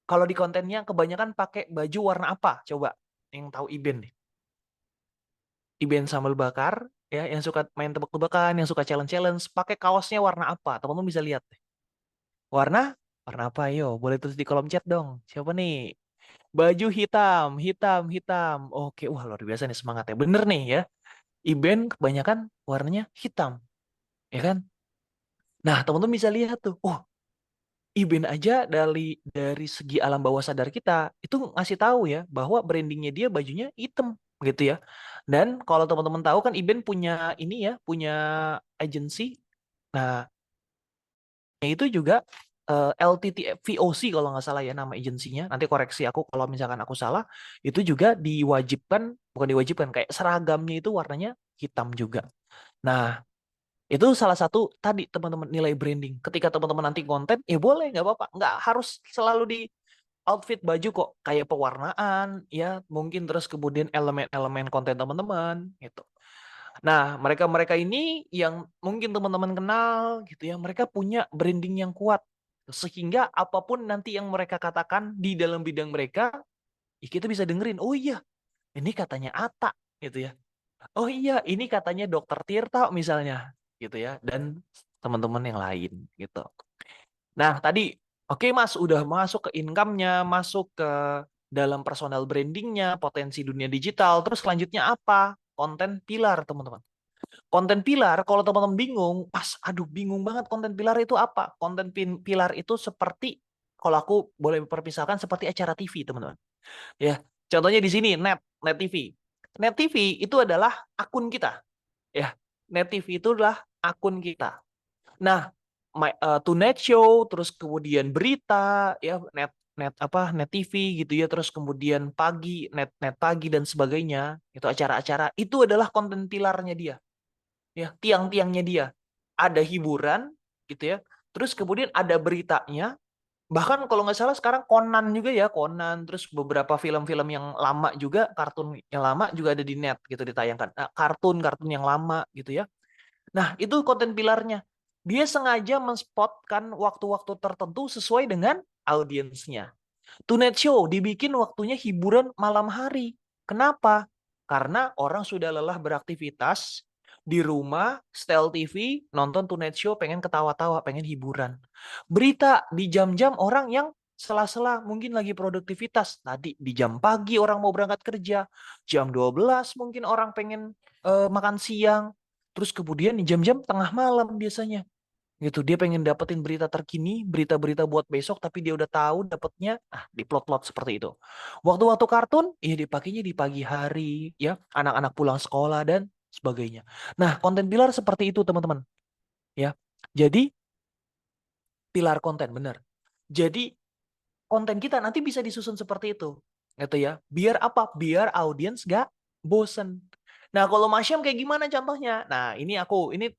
kalau di kontennya kebanyakan pakai baju warna apa? Coba yang tahu Iben nih. Iben sambal bakar ya yang suka main tebak-tebakan, yang suka challenge-challenge, pakai kaosnya warna apa? Teman-teman bisa lihat deh. Warna warna apa? Yo, boleh tulis di kolom chat dong. Siapa nih? Baju hitam, hitam, hitam. Oke, wah luar biasa nih semangatnya. Bener nih ya. Iben kebanyakan warnanya hitam, ya kan? Nah, teman-teman bisa lihat tuh. Oh, Iben aja dari segi alam bawah sadar kita itu ngasih tahu ya bahwa brandingnya dia bajunya hitam gitu ya. Dan kalau teman-teman tahu kan Iben punya ini ya, punya agency. Nah, itu juga LTT VOC kalau nggak salah ya nama agensinya. Nanti koreksi aku kalau misalkan aku salah. Itu juga diwajibkan, bukan diwajibkan, kayak seragamnya itu warnanya hitam juga. Nah, itu salah satu tadi teman-teman nilai branding. Ketika teman-teman nanti konten, ya boleh, nggak apa-apa. Nggak harus selalu di outfit baju kok. Kayak pewarnaan, ya mungkin terus kemudian elemen-elemen konten teman-teman gitu. Nah, mereka-mereka ini yang mungkin teman-teman kenal gitu ya, mereka punya branding yang kuat. Sehingga apapun nanti yang mereka katakan di dalam bidang mereka, ya kita bisa dengerin, oh iya, ini katanya Ata gitu ya. Oh iya, ini katanya Dokter Tirta misalnya gitu ya, dan teman-teman yang lain gitu. Nah, tadi oke Mas udah masuk ke income-nya, masuk ke dalam personal brandingnya, potensi dunia digital, terus selanjutnya apa? Konten pilar, teman-teman. Konten pilar, kalau teman-teman bingung, pas aduh bingung banget konten pilar itu apa? Konten pilar itu seperti kalau aku boleh memperpisahkan seperti acara TV, teman-teman. Ya, contohnya di sini Net TV. Net TV itu adalah akun kita, ya. Net TV itu adalah akun kita. Nah, Tonight Show, terus kemudian berita, ya net net apa net TV gitu ya, terus kemudian pagi net net pagi dan sebagainya, itu acara-acara itu adalah konten pilarnya dia, ya tiang-tiangnya dia. Ada hiburan gitu ya, terus kemudian ada beritanya. Bahkan kalau nggak salah sekarang Conan juga ya, Conan, terus beberapa film-film yang lama juga, kartun yang lama juga ada di net gitu ditayangkan. Nah, kartun-kartun yang lama gitu ya. Nah, itu konten pilarnya. Dia sengaja menspotkan waktu-waktu tertentu sesuai dengan audiensnya. Tonight Show dibikin waktunya hiburan malam hari. Kenapa? Karena orang sudah lelah beraktivitas di rumah, setel TV, nonton Tonight Show, pengen ketawa-tawa, pengen hiburan. Berita di jam-jam orang yang sela-sela mungkin lagi produktivitas. Tadi di jam pagi orang mau berangkat kerja, jam 12 mungkin orang pengen makan siang. Terus kemudian di jam-jam tengah malam biasanya gitu, dia pengen dapetin berita terkini, berita-berita buat besok, tapi dia udah tahu dapetnya di plot-plot seperti itu. Waktu-waktu kartun ya dipakainya di pagi hari, ya anak-anak pulang sekolah dan sebagainya. Nah, konten pilar seperti itu teman-teman, ya. Jadi pilar konten benar. Jadi konten kita nanti bisa disusun seperti itu, gitu ya. Biar apa? Biar audiens gak bosen. Nah, kalau Masyam kayak gimana contohnya? Nah, ini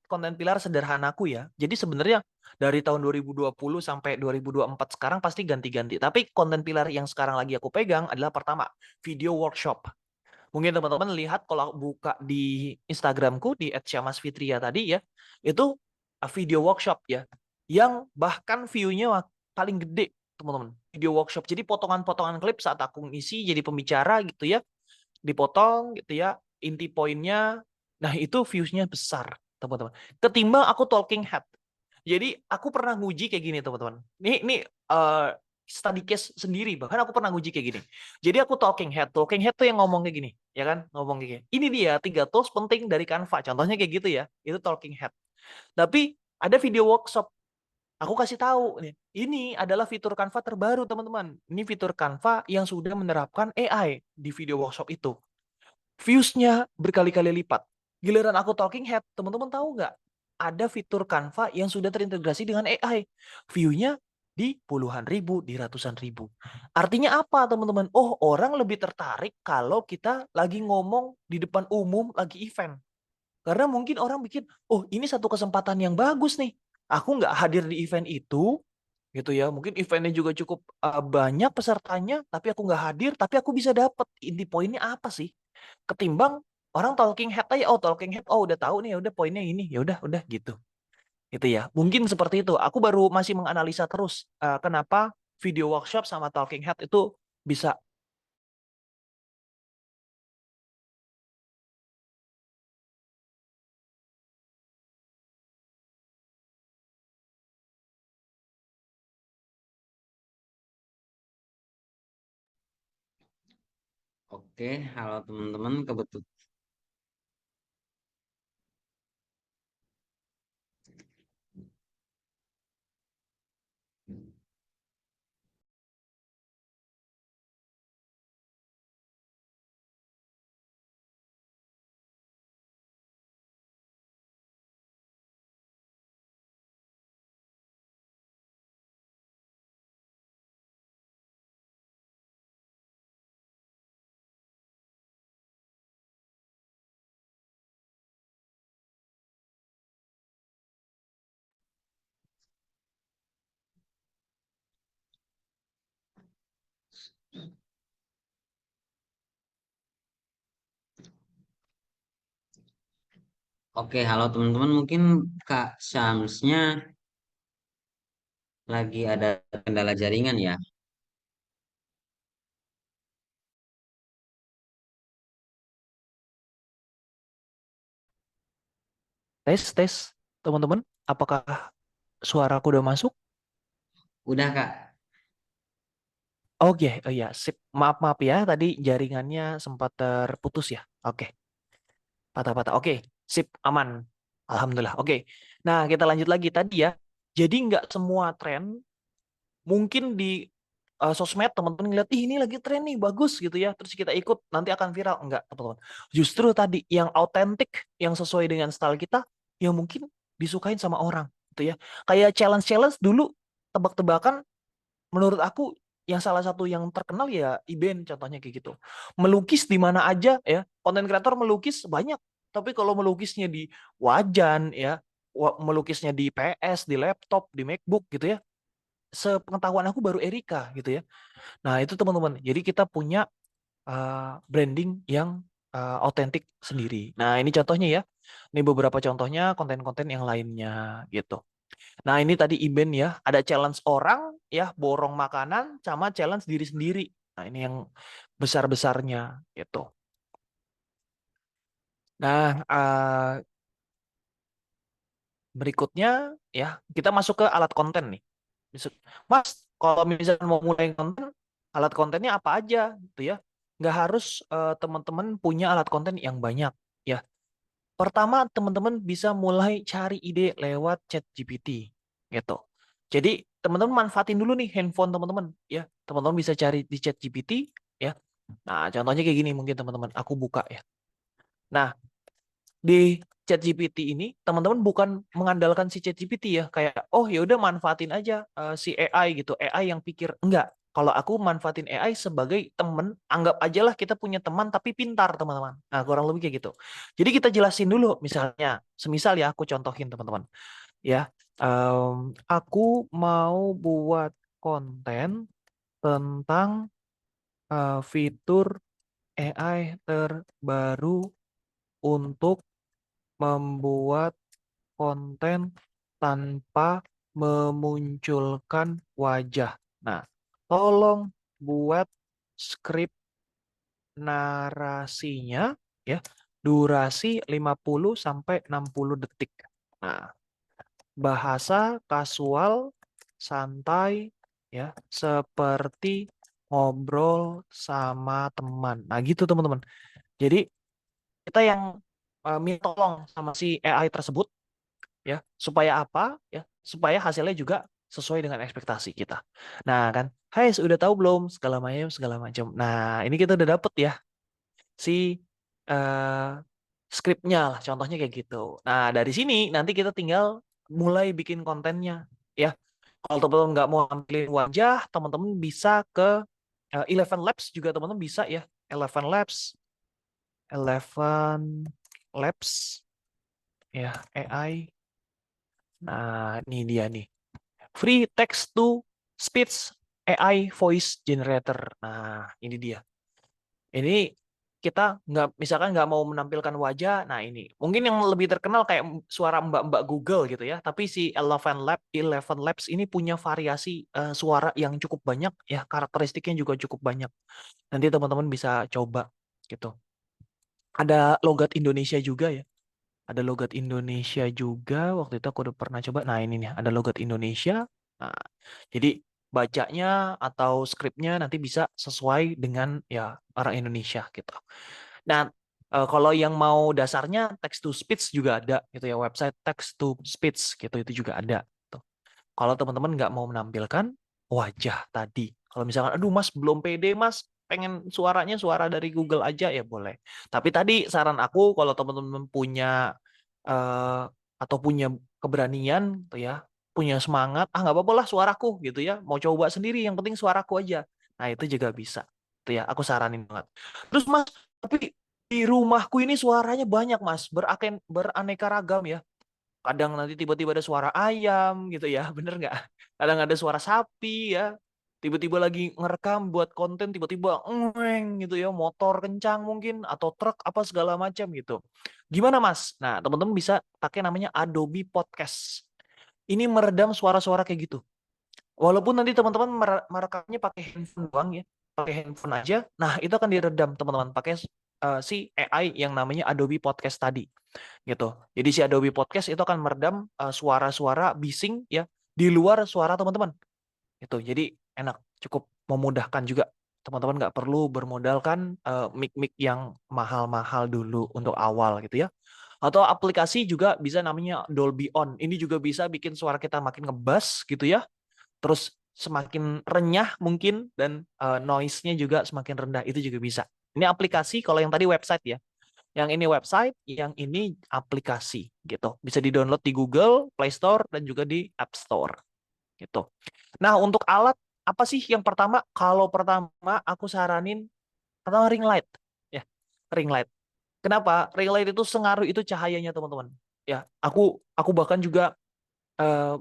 konten pilar sederhanaku ya. Jadi sebenarnya dari tahun 2020 sampai 2024 sekarang pasti ganti-ganti. Tapi konten pilar yang sekarang lagi aku pegang adalah pertama, video workshop. Mungkin teman-teman lihat kalau buka di Instagramku di @syamasfitria tadi ya, itu video workshop ya, yang bahkan view-nya paling gede, teman-teman. Video workshop. Jadi potongan-potongan klip saat aku ngisi jadi pembicara gitu ya, dipotong gitu ya, inti poinnya. Nah, itu views-nya besar, teman-teman. Ketimbang aku talking head. Jadi aku pernah nguji kayak gini, teman-teman. Ini study case sendiri, bahkan aku pernah nguji kayak gini. Jadi aku talking head. Talking head tuh yang ngomong kayak gini, ya kan? Ngomong kayak gini. Ini dia 3 tools penting dari Canva. Contohnya kayak gitu ya. Itu talking head. Tapi ada video workshop. Aku kasih tahu nih, ini adalah fitur Canva terbaru, teman-teman. Ini fitur Canva yang sudah menerapkan AI di video workshop itu. Views-nya berkali-kali lipat. Giliran aku talking head, teman-teman tahu nggak? Ada fitur Canva yang sudah terintegrasi dengan AI. View-nya di puluhan ribu, di ratusan ribu. Artinya apa, teman-teman? Oh, orang lebih tertarik kalau kita lagi ngomong di depan umum, lagi event. Karena mungkin orang bikin, oh ini satu kesempatan yang bagus nih. Aku nggak hadir di event itu, gitu ya. Mungkin eventnya juga cukup banyak pesertanya, tapi aku nggak hadir, tapi aku bisa dapet inti poinnya apa sih? Ketimbang orang talking head aja, oh talking head, oh udah tahu nih, ya udah poinnya ini, ya udah gitu. Gitu ya. Mungkin seperti itu. Aku baru masih menganalisa terus kenapa video workshop sama talking head itu bisa. Oke, halo teman-teman, kebetulan. Oke, halo teman-teman, mungkin Kak Syamsnya lagi ada kendala jaringan ya. Tes, tes, teman-teman. Apakah suaraku udah masuk? Udah Kak. Oke, oh ya, sip. Maaf, maaf ya, tadi jaringannya sempat terputus ya. Oke, patah-patah. Oke, sip, aman. Alhamdulillah. Oke, nah kita lanjut lagi tadi ya. Jadi nggak semua tren Mungkin di sosmed teman-teman ngeliat, ih ini lagi tren nih, bagus gitu ya. Terus kita ikut, nanti akan viral. Enggak, teman-teman. Justru tadi yang autentik, yang sesuai dengan style kita, yang mungkin disukain sama orang gitu ya. Kayak challenge-challenge dulu, tebak-tebakan, menurut aku yang salah satu yang terkenal ya Iben, contohnya kayak gitu. Melukis di mana aja ya, konten kreator melukis banyak. Tapi kalau melukisnya di wajan ya, melukisnya di PS, di laptop, di MacBook gitu ya, sepengetahuan aku baru Erika gitu ya. Nah, itu teman-teman. Jadi kita punya branding yang autentik sendiri. Nah, ini contohnya ya. Ini beberapa contohnya konten-konten yang lainnya gitu. Nah, ini tadi Iben ya, ada challenge orang ya, borong makanan sama challenge diri sendiri. Nah, ini yang besar-besarnya gitu. Nah, berikutnya ya, kita masuk ke alat konten nih. Mas, kalau misalnya mau mulai konten, alat kontennya apa aja gitu ya. Nggak harus teman-teman punya alat konten yang banyak ya. Pertama, teman-teman bisa mulai cari ide lewat ChatGPT gitu. Jadi, teman-teman manfaatin dulu nih handphone teman-teman ya. Teman-teman bisa cari di ChatGPT ya. Nah, contohnya kayak gini mungkin teman-teman, aku buka ya. Nah, di ChatGPT ini teman-teman bukan mengandalkan si ChatGPT ya, kayak oh ya udah manfaatin aja si AI gitu, AI yang pikir. Enggak. Kalau aku manfaatin AI sebagai teman, anggap aja lah kita punya teman tapi pintar teman-teman. Nah, kurang lebih kayak gitu. Jadi kita jelasin dulu, misalnya, semisal ya aku contohin teman-teman ya, aku mau buat konten tentang fitur AI terbaru untuk membuat konten tanpa memunculkan wajah. Nah, tolong buat skrip narasinya ya, durasi 50 sampai 60 detik. Nah, bahasa kasual, santai ya, seperti ngobrol sama teman. Nah, gitu teman-teman. Jadi kita yang minta tolong sama si AI tersebut ya, supaya apa ya, supaya hasilnya juga sesuai dengan ekspektasi kita. Nah kan, hai sudah tahu belum segala macam. Nah, ini kita udah dapet ya si eh, skripnya lah, contohnya kayak gitu. Nah, dari sini nanti kita tinggal mulai bikin kontennya ya. Kalau teman-teman nggak mau ambilin wajah, teman-teman bisa ke Eleven Labs juga, teman-teman bisa ya. Eleven Labs, Eleven Labs ya, AI. Nah, ini dia nih. Free text to speech AI voice generator. Nah, ini dia. Ini kita nggak, misalkan nggak mau menampilkan wajah. Nah, ini mungkin yang lebih terkenal kayak suara mbak-mbak Google gitu ya. Tapi si Eleven Labs ini punya variasi suara yang cukup banyak ya. Karakteristiknya juga cukup banyak. Nanti teman-teman bisa coba gitu. Ada logat Indonesia juga ya. Ada logat Indonesia juga. Waktu itu aku udah pernah coba. Nah, ini nih, ada logat Indonesia. Nah, jadi bacanya atau skripnya nanti bisa sesuai dengan ya orang Indonesia gitu. Nah, kalau yang mau dasarnya text to speech juga ada gitu ya, website text to speech gitu itu juga ada. Tuh. Kalau teman-teman nggak mau menampilkan wajah tadi, kalau misalkan, aduh Mas belum pede Mas, pengen suaranya suara dari Google aja ya boleh. Tapi tadi saran aku kalau teman-teman punya eh, atau punya keberanian tuh ya, punya semangat, ah nggak apa-apa lah suaraku gitu ya, mau coba sendiri yang penting suaraku aja. Nah itu juga bisa, tuh ya aku saranin banget. Terus Mas, tapi di rumahku ini suaranya banyak Mas, beraneka ragam ya. Kadang nanti tiba-tiba ada suara ayam gitu ya, bener nggak? Kadang ada suara sapi ya. Tiba-tiba lagi ngerekam buat konten, tiba-tiba ngeng gitu ya, motor kencang mungkin atau truk apa segala macam gitu. Gimana Mas? Nah, teman-teman bisa pakai namanya Adobe Podcast. Ini meredam suara-suara kayak gitu. Walaupun nanti teman-teman merekamnya pakai handphone doang ya, pakai handphone aja. Nah, itu akan diredam teman-teman pakai si AI yang namanya Adobe Podcast tadi gitu. Jadi si Adobe Podcast itu akan meredam suara-suara bising ya di luar suara teman-teman. Itu jadi enak, cukup memudahkan juga. Teman-teman nggak perlu bermodalkan mic-mic yang mahal-mahal dulu untuk awal gitu ya. Atau aplikasi juga bisa namanya Dolby On. Ini juga bisa bikin suara kita makin ngebas gitu ya. Terus semakin renyah mungkin, dan noise-nya juga semakin rendah, itu juga bisa. Ini aplikasi, kalau yang tadi website ya. Yang ini website, yang ini aplikasi gitu. Bisa di-download di Google Play Store dan juga di App Store gitu. Nah, untuk alat apa sih yang pertama? Kalau pertama aku saranin pertama ring light ya. Ring light. Kenapa? Ring light itu sengaruh itu cahayanya, teman-teman. Ya, aku bahkan juga eh,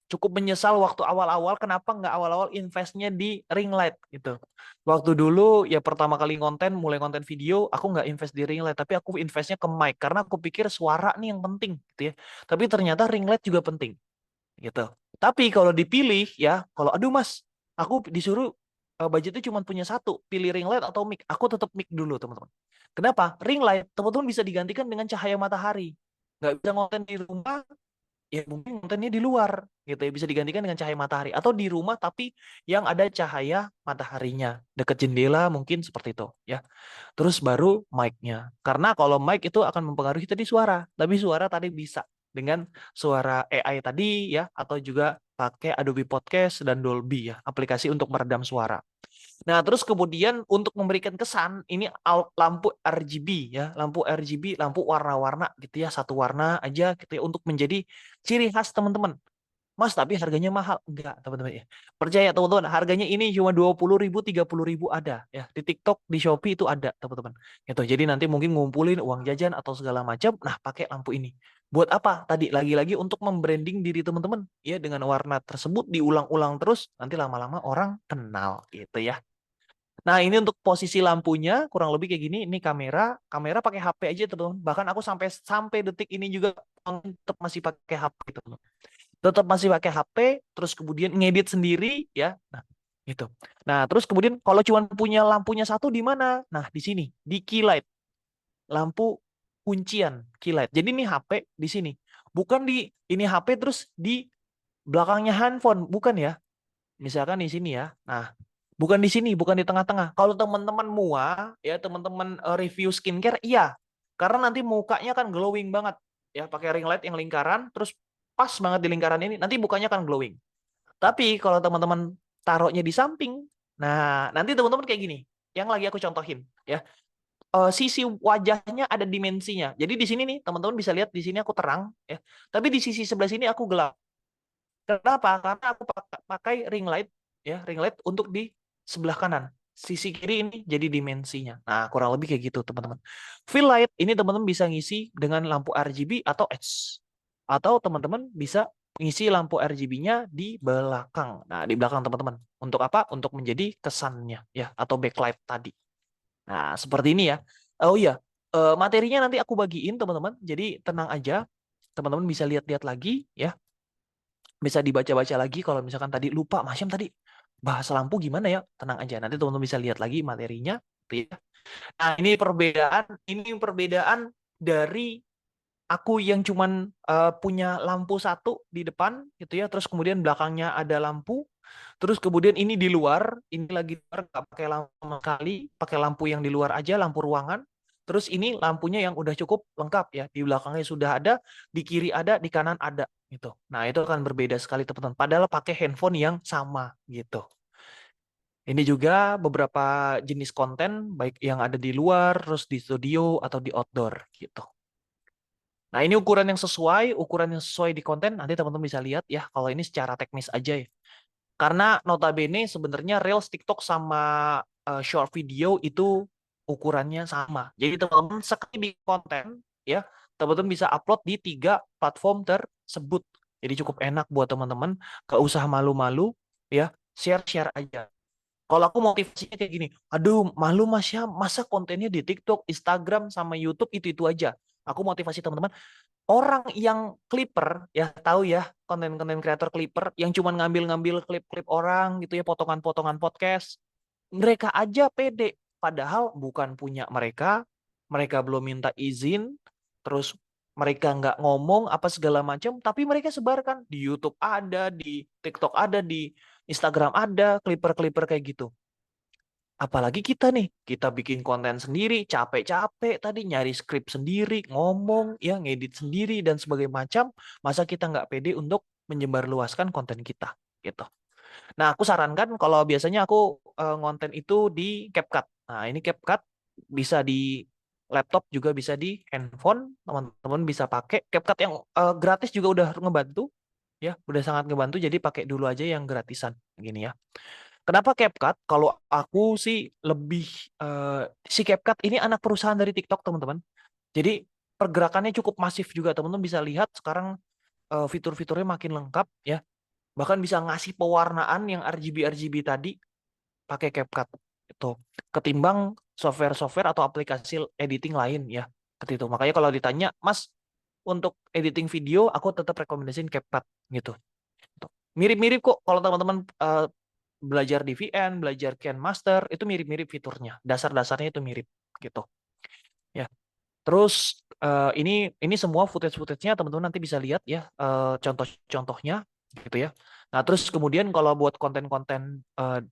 cukup menyesal waktu awal-awal kenapa nggak awal-awal investnya di ring light gitu. Waktu dulu ya pertama kali mulai konten video, aku nggak invest di ring light, tapi aku investnya ke mic karena aku pikir suara nih yang penting gitu ya. Tapi ternyata ring light juga penting gitu. Tapi kalau dipilih ya, kalau aduh mas, aku disuruh budgetnya cuma punya satu, pilih ring light atau mic, aku tetap mic dulu teman-teman. Kenapa? Ring light teman-teman bisa digantikan dengan cahaya matahari. Nggak bisa konten di rumah, ya mungkin kontennya di luar gitu ya, bisa digantikan dengan cahaya matahari atau di rumah tapi yang ada cahaya mataharinya dekat jendela mungkin seperti itu ya. Terus baru mic-nya, karena kalau mic itu akan mempengaruhi tadi suara, tapi suara tadi bisa dengan suara AI tadi ya, atau juga pakai Adobe Podcast dan Dolby ya, aplikasi untuk meredam suara. Nah, terus kemudian untuk memberikan kesan, ini lampu RGB ya, lampu RGB, lampu warna-warna gitu ya, satu warna aja gitu ya, untuk menjadi ciri khas teman-teman. Mas, tapi harganya mahal. Enggak, teman-teman ya. Percaya teman-teman, harganya ini cuma 20.000, 30.000 ada ya. Di TikTok, di Shopee itu ada, teman-teman. Gitu. Jadi nanti mungkin ngumpulin uang jajan atau segala macam, nah pakai lampu ini. Buat apa? Tadi lagi-lagi untuk membranding diri teman-teman ya, dengan warna tersebut diulang-ulang terus, nanti lama-lama orang kenal gitu ya. Nah, ini untuk posisi lampunya kurang lebih kayak gini. Ini kamera, kamera pakai HP aja, teman-teman. Bahkan aku sampai sampai detik ini juga tetap masih pakai HP, teman-teman. Tetap masih pakai HP, terus kemudian ngedit sendiri ya. Nah, gitu. Nah, terus kemudian kalau cuma punya lampunya satu di mana? Nah, di sini, di key light. Lampu kuncian key light. Jadi ini HP di sini. Bukan di ini HP terus di belakangnya handphone, bukan ya. Misalkan di sini ya. Nah, bukan di sini, bukan di tengah-tengah. Kalau teman-teman ya teman-teman review skincare, iya. Karena nanti mukanya kan glowing banget. Ya, pakai ring light yang lingkaran, terus pas banget di lingkaran ini, nanti mukanya kan glowing. Tapi kalau teman-teman taruhnya di samping, nah nanti teman-teman kayak gini. Yang lagi aku contohin, ya. Sisi wajahnya ada dimensinya. Jadi di sini nih, teman-teman bisa lihat di sini aku terang, ya. Tapi di sisi sebelah sini aku gelap. Kenapa? Karena aku pakai ring light ya, ring light untuk di sebelah kanan. Sisi kiri ini jadi dimensinya. Nah, kurang lebih kayak gitu, teman-teman. Fill light ini teman-teman bisa ngisi dengan lampu RGB atau edge. Atau teman-teman bisa ngisi lampu RGB-nya di belakang. Nah, di belakang teman-teman. Untuk apa? Untuk menjadi kesannya ya, atau backlight tadi. Nah, seperti ini ya. Oh iya, materinya nanti aku bagiin teman-teman. Jadi tenang aja. Teman-teman bisa lihat-lihat lagi ya, bisa dibaca-baca lagi kalau misalkan tadi lupa Mas Syam tadi bahas lampu gimana ya, tenang aja nanti teman-teman bisa lihat lagi materinya gitu ya. Nah, ini perbedaan dari aku yang cuman punya lampu satu di depan gitu ya, terus kemudian belakangnya ada lampu, terus kemudian ini di luar, ini lagi di luar nggak pakai lampu sama sekali, pakai lampu yang di luar aja, lampu ruangan. Terus ini lampunya yang udah cukup lengkap ya, di belakangnya sudah ada, di kiri ada, di kanan ada gitu. Nah, itu akan berbeda sekali teman-teman. Padahal pakai handphone yang sama gitu. Ini juga beberapa jenis konten baik yang ada di luar, terus di studio atau di outdoor gitu. Nah, ini ukuran yang sesuai di konten, nanti teman-teman bisa lihat ya, kalau ini secara teknis aja ya. Karena notabene sebenarnya Reels, TikTok sama short video itu ukurannya sama. Jadi teman-teman sekali bikin konten ya, teman-teman bisa upload di 3 platform tersebut. Jadi cukup enak buat teman-teman, gak usah malu-malu ya, share-share aja. Kalau aku motivasinya kayak gini, aduh malu mas ya, masa kontennya di TikTok, Instagram, sama YouTube itu aja. Aku motivasi teman-teman, orang yang clipper ya, tahu ya, konten-konten kreator clipper yang cuma ngambil-ngambil klip-klip orang gitu ya, potongan-potongan podcast, mereka aja pede padahal bukan punya mereka, mereka belum minta izin, terus mereka nggak ngomong apa segala macam, tapi mereka sebarkan di YouTube ada, di TikTok ada, di Instagram ada, clipper-clipper kayak gitu. Apalagi kita nih, kita bikin konten sendiri, capek-capek tadi nyari skrip sendiri, ngomong, ya ngedit sendiri dan sebagainya macam. Masa kita nggak pede untuk menyebarluaskan konten kita, gitu. Nah, aku sarankan kalau biasanya aku ngonten itu di CapCut. Nah, ini CapCut bisa di laptop juga bisa di handphone. Teman-teman bisa pakai CapCut yang gratis juga udah ngebantu ya, udah sangat ngebantu. Jadi pakai dulu aja yang gratisan gini ya. Kenapa CapCut? Kalau aku sih lebih si CapCut ini anak perusahaan dari TikTok, teman-teman. Jadi pergerakannya cukup masif juga, teman-teman bisa lihat sekarang fitur-fiturnya makin lengkap ya. Bahkan bisa ngasih pewarnaan yang RGB tadi pakai CapCut itu ketimbang software-software atau aplikasi editing lain ya. Itu. Makanya kalau ditanya, Mas, untuk editing video aku tetap rekomendasiin CapCut gitu. Gitu. Mirip-mirip kok kalau teman-teman belajar DVN, belajar KineMaster itu mirip-mirip fiturnya. Dasar-dasarnya itu mirip gitu. Ya. Terus ini semua footage-nya teman-teman nanti bisa lihat ya contoh-contohnya gitu ya. Nah, terus kemudian kalau buat konten-konten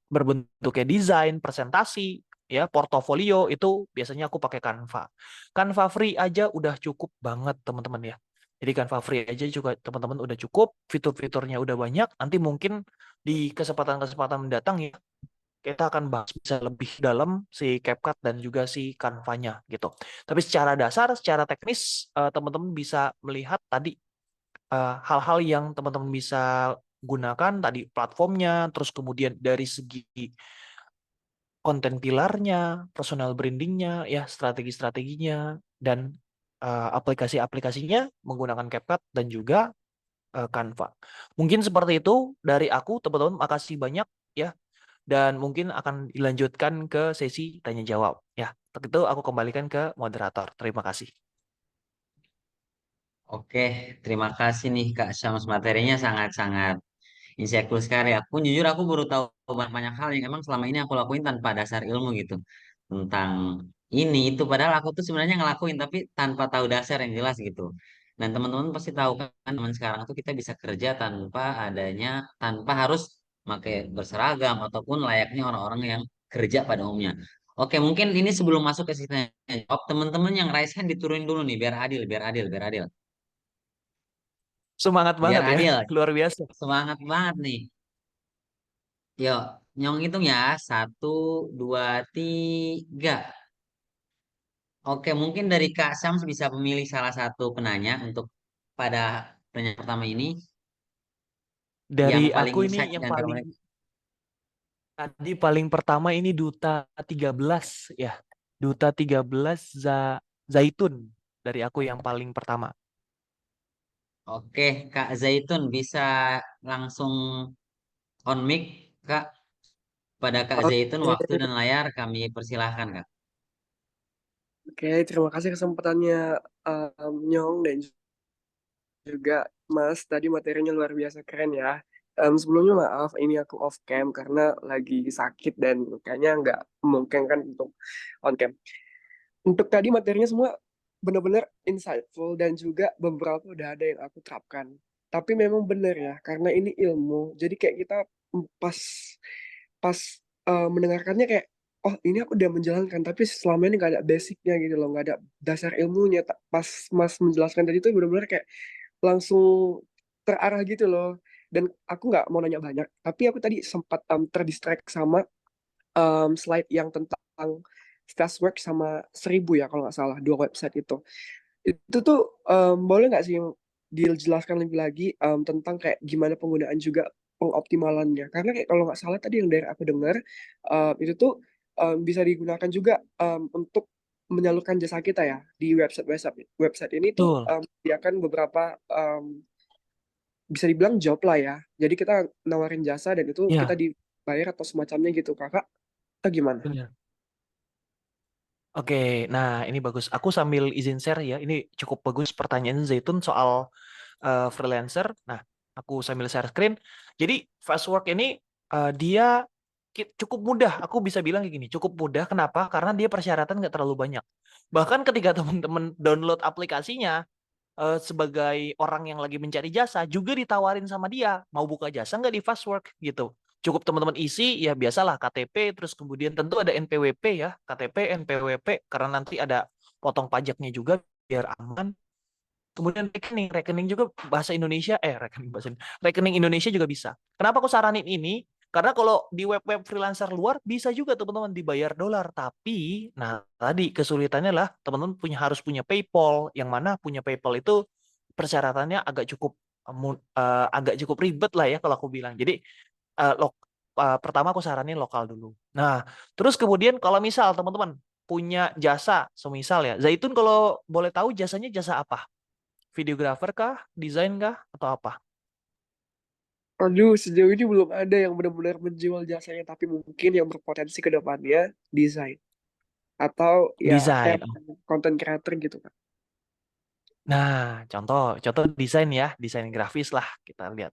berbentuk kayak desain, presentasi, ya, portofolio itu biasanya aku pakai Canva. Canva free aja udah cukup banget teman-teman ya. Jadi Canva free aja juga teman-teman udah cukup, fitur-fiturnya udah banyak. Nanti mungkin di kesempatan-kesempatan mendatang ya kita akan bahas bisa lebih dalam si CapCut dan juga si Canva-nya gitu. Tapi secara dasar, secara teknis, teman-teman bisa melihat tadi hal-hal yang teman-teman bisa gunakan tadi platformnya, terus kemudian dari segi konten pilarnya, personal brandingnya, ya strategi-strateginya, dan aplikasi-aplikasinya menggunakan CapCut dan juga Canva. Mungkin seperti itu dari aku, teman-teman. Makasih banyak ya dan mungkin akan dilanjutkan ke sesi tanya jawab. Ya, untuk itu aku kembalikan ke moderator. Terima kasih. Oke, terima kasih nih Kak Syams, materinya sangat-sangat insightful sekali. Aku jujur aku baru tahu banyak hal yang emang selama ini aku lakuin tanpa dasar ilmu gitu tentang ini itu. Padahal aku tuh sebenarnya ngelakuin tapi tanpa tahu dasar yang jelas gitu. Dan teman-teman pasti tahu kan teman sekarang tuh kita bisa kerja tanpa harus pakai berseragam ataupun layaknya orang-orang yang kerja pada umumnya. Oke, mungkin ini sebelum masuk ke sisi jawab, teman-teman yang raise hand diturunin dulu nih biar adil, biar adil, biar adil. Semangat Biar banget ya, adil, luar biasa. semangat banget nih. Yuk, nyong hitung ya. Satu, dua, tiga. Oke, mungkin dari Kak Syams bisa memilih salah satu penanya untuk pada pertanyaan pertama ini. Yang Dari paling aku ini insight di yang antara paling mereka. tadi paling pertama ini Duta 13 ya. Duta 13 Zaitun dari aku yang paling pertama. Oke, Kak Zaitun bisa langsung on mic, Kak. Pada Kak Zaitun, Oke, waktu dan layar kami persilahkan, Kak. oke, terima kasih kesempatannya Nyong dan juga Mas. Tadi materinya luar biasa keren ya. Sebelumnya maaf, ini aku off cam karena lagi sakit dan kayaknya nggak memungkinkan untuk on cam. Untuk tadi materinya semua benar-benar insightful dan juga beberapa udah ada yang aku terapkan. Tapi memang benar ya, karena ini ilmu. Jadi kayak kita pas pas mendengarkannya kayak oh ini aku udah menjalankan tapi selama ini nggak ada basicnya gitu loh, nggak ada dasar ilmunya. Pas Mas menjelaskan tadi itu benar-benar kayak langsung terarah gitu loh. Dan aku nggak mau nanya banyak, tapi aku tadi sempat terdistract sama slide yang tentang Fastwork sama 1000 ya kalau nggak salah, dua website itu. Itu tuh boleh nggak sih dijelaskan lebih lagi tentang kayak gimana penggunaan juga pengoptimalannya? Karena kayak kalau nggak salah tadi yang dari aku dengar itu tuh bisa digunakan juga untuk menyalurkan jasa kita ya di website website ini tuh Betul. menyediakan beberapa bisa dibilang job lah ya. Jadi kita nawarin jasa dan itu kita Ya, dibayar atau semacamnya gitu, kakak. Atau gimana? benar. Oke, nah ini bagus. Aku sambil izin share ya. Ini cukup bagus pertanyaan Zaitun soal freelancer. Nah, aku sambil share screen. Jadi Fastwork ini dia cukup mudah. Aku bisa bilang kayak gini, cukup mudah. Kenapa? Karena dia persyaratan nggak terlalu banyak. Bahkan ketika teman-teman download aplikasinya sebagai orang yang lagi mencari jasa, juga ditawarin sama dia mau buka jasa nggak di Fastwork gitu. Cukup teman-teman isi ya biasalah KTP, terus kemudian tentu ada NPWP ya, KTP, NPWP karena nanti ada potong pajaknya juga biar aman. Kemudian rekening juga bahasa Indonesia, rekening Indonesia juga bisa. Kenapa aku saranin ini? Karena kalau di web-web freelancer luar bisa juga teman-teman dibayar dolar, tapi nah tadi kesulitannya lah teman-teman harus punya PayPal, yang mana punya PayPal itu persyaratannya agak cukup ribet lah ya kalau aku bilang. Jadi eh, lok, pertama aku saranin lokal dulu. Nah, terus kemudian kalau misal teman-teman punya jasa, semisal ya, Zaitun kalau boleh tahu jasanya jasa apa? Videografer kah? Desain kah? Atau apa? Aduh, sejauh ini belum ada yang benar-benar menjual jasanya, tapi mungkin yang berpotensi ke depannya desain atau ya Desain. content creator gitu kan. Nah, contoh desain ya, desain grafis lah kita lihat.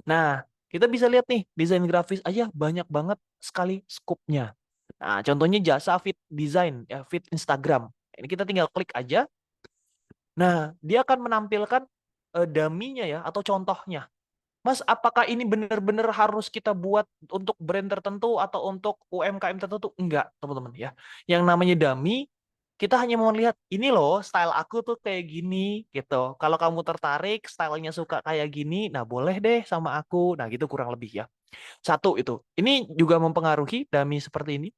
Nah, kita bisa lihat nih, desain grafis aja banyak banget sekali skupnya. Nah, contohnya jasa fit design, ya, fit Instagram. Ini kita tinggal klik aja. Nah, dia akan menampilkan dummy-nya ya, atau contohnya. Mas, apakah ini benar-benar harus kita buat untuk brand tertentu atau untuk UMKM tertentu? Enggak, teman-teman ya. Yang namanya dummy, kita hanya mau lihat, ini loh style aku tuh kayak gini gitu. Kalau kamu tertarik, stylenya suka kayak gini, nah boleh deh sama aku. Nah gitu kurang lebih ya. Satu itu. Ini juga mempengaruhi dummy seperti ini.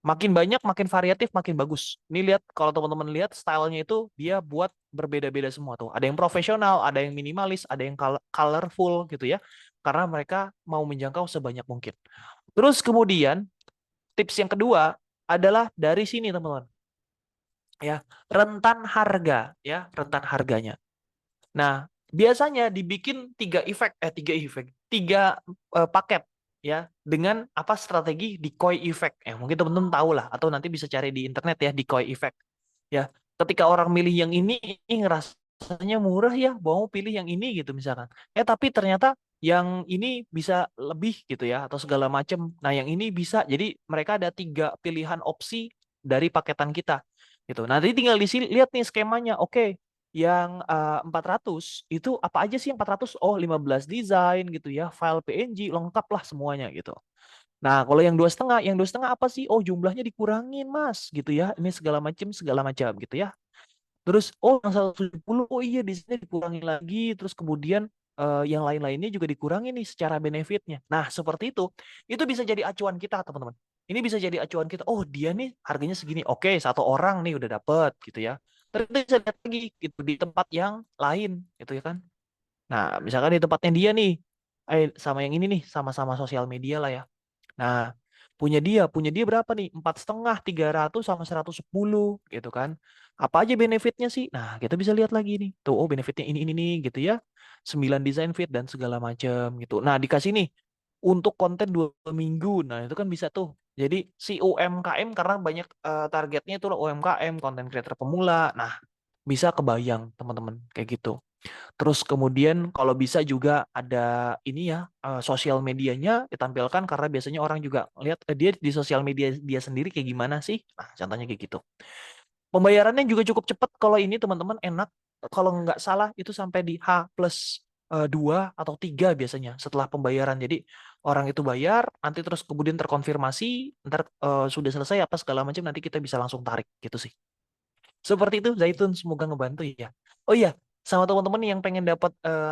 Makin banyak, makin variatif, makin bagus. Ini lihat, kalau teman-teman lihat stylenya itu dia buat berbeda-beda semua tuh. Ada yang profesional, ada yang minimalis, ada yang colorful gitu ya. Karena mereka mau menjangkau sebanyak mungkin. Terus kemudian tips yang kedua adalah dari sini teman-teman. Ya, rentan harga ya, rentan harganya. Nah, biasanya dibikin tiga paket ya dengan apa strategi decoy effect. Mungkin teman-teman tahu lah atau nanti bisa cari di internet ya decoy effect. Ya, ketika orang milih yang ini ngerasanya murah ya, mau pilih yang ini gitu misalkan. Tapi ternyata yang ini bisa lebih gitu ya atau segala macam. Nah, yang ini bisa. Jadi mereka ada 3 pilihan opsi dari paketan kita gitu. Nanti tinggal di sini lihat nih skemanya. Oke, yang 400 itu apa aja sih yang 400? Oh, 15 desain gitu ya, file PNG lengkap lah semuanya gitu. Nah, kalau yang 2,5 apa sih? Oh, jumlahnya dikurangin, Mas, gitu ya. Ini segala macam gitu ya. Terus oh yang 170, oh iya di sini dikurangi lagi, terus kemudian yang lain-lainnya juga dikurangi nih secara benefitnya. Nah, seperti itu bisa jadi acuan kita, teman-teman. Ini bisa jadi acuan kita. Oh, dia nih harganya segini. Oke, 1 orang nih udah dapet gitu ya. Terus kita bisa lihat lagi gitu di tempat yang lain gitu ya kan. Nah, misalkan di tempatnya dia nih, sama yang ini nih, sama-sama sosial media lah ya. Nah, punya dia berapa nih? 4,5, 300 sama 110 gitu kan. Apa aja benefitnya sih? Nah, kita bisa lihat lagi nih. Tuh, oh benefitnya ini nih gitu ya. 9 design fit dan segala macam gitu. Nah, dikasih nih untuk konten 2 minggu. Nah, itu kan bisa tuh. Jadi si UMKM karena banyak targetnya itu UMKM, konten creator pemula. Nah, bisa kebayang teman-teman kayak gitu. Terus kemudian kalau bisa juga ada ini ya sosial medianya ditampilkan karena biasanya orang juga lihat dia di sosial media dia sendiri kayak gimana sih. Nah, contohnya kayak gitu. Pembayarannya juga cukup cepat kalau ini teman-teman enak. Kalau nggak salah itu sampai di H+2 atau 3 biasanya setelah pembayaran. Jadi orang itu bayar, nanti terus kemudian terkonfirmasi, ntar sudah selesai apa segala macam nanti kita bisa langsung tarik gitu sih. Seperti itu, Zaitun. Semoga ngebantu ya. Oh iya, sama teman-teman yang pengen dapat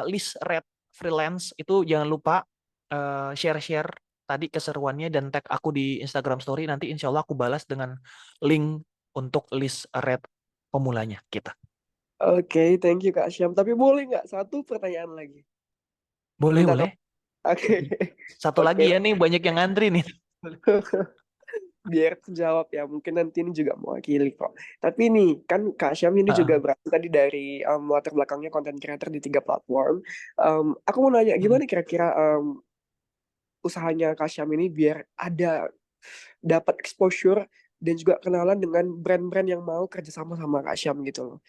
list rate freelance itu jangan lupa share-share tadi keseruannya dan tag aku di Instagram Story. Nanti insya Allah aku balas dengan link untuk list rate pemulanya kita. Oke, thank you Kak Syam. Tapi boleh nggak satu pertanyaan lagi? Boleh, Minta boleh. tolong. Oke, Satu oke. lagi ya nih, banyak yang ngantri nih. Biar terjawab ya. Mungkin nanti ini juga mewakili kok. Tapi nih, kan Kak Syam ini juga Heeh. berarti tadi dari latar belakangnya content creator di 3 platform. Aku mau nanya, Mm. gimana kira-kira usahanya Kak Syam ini biar ada dapat exposure dan juga kenalan dengan brand-brand yang mau kerjasama sama Kak Syam gitu loh.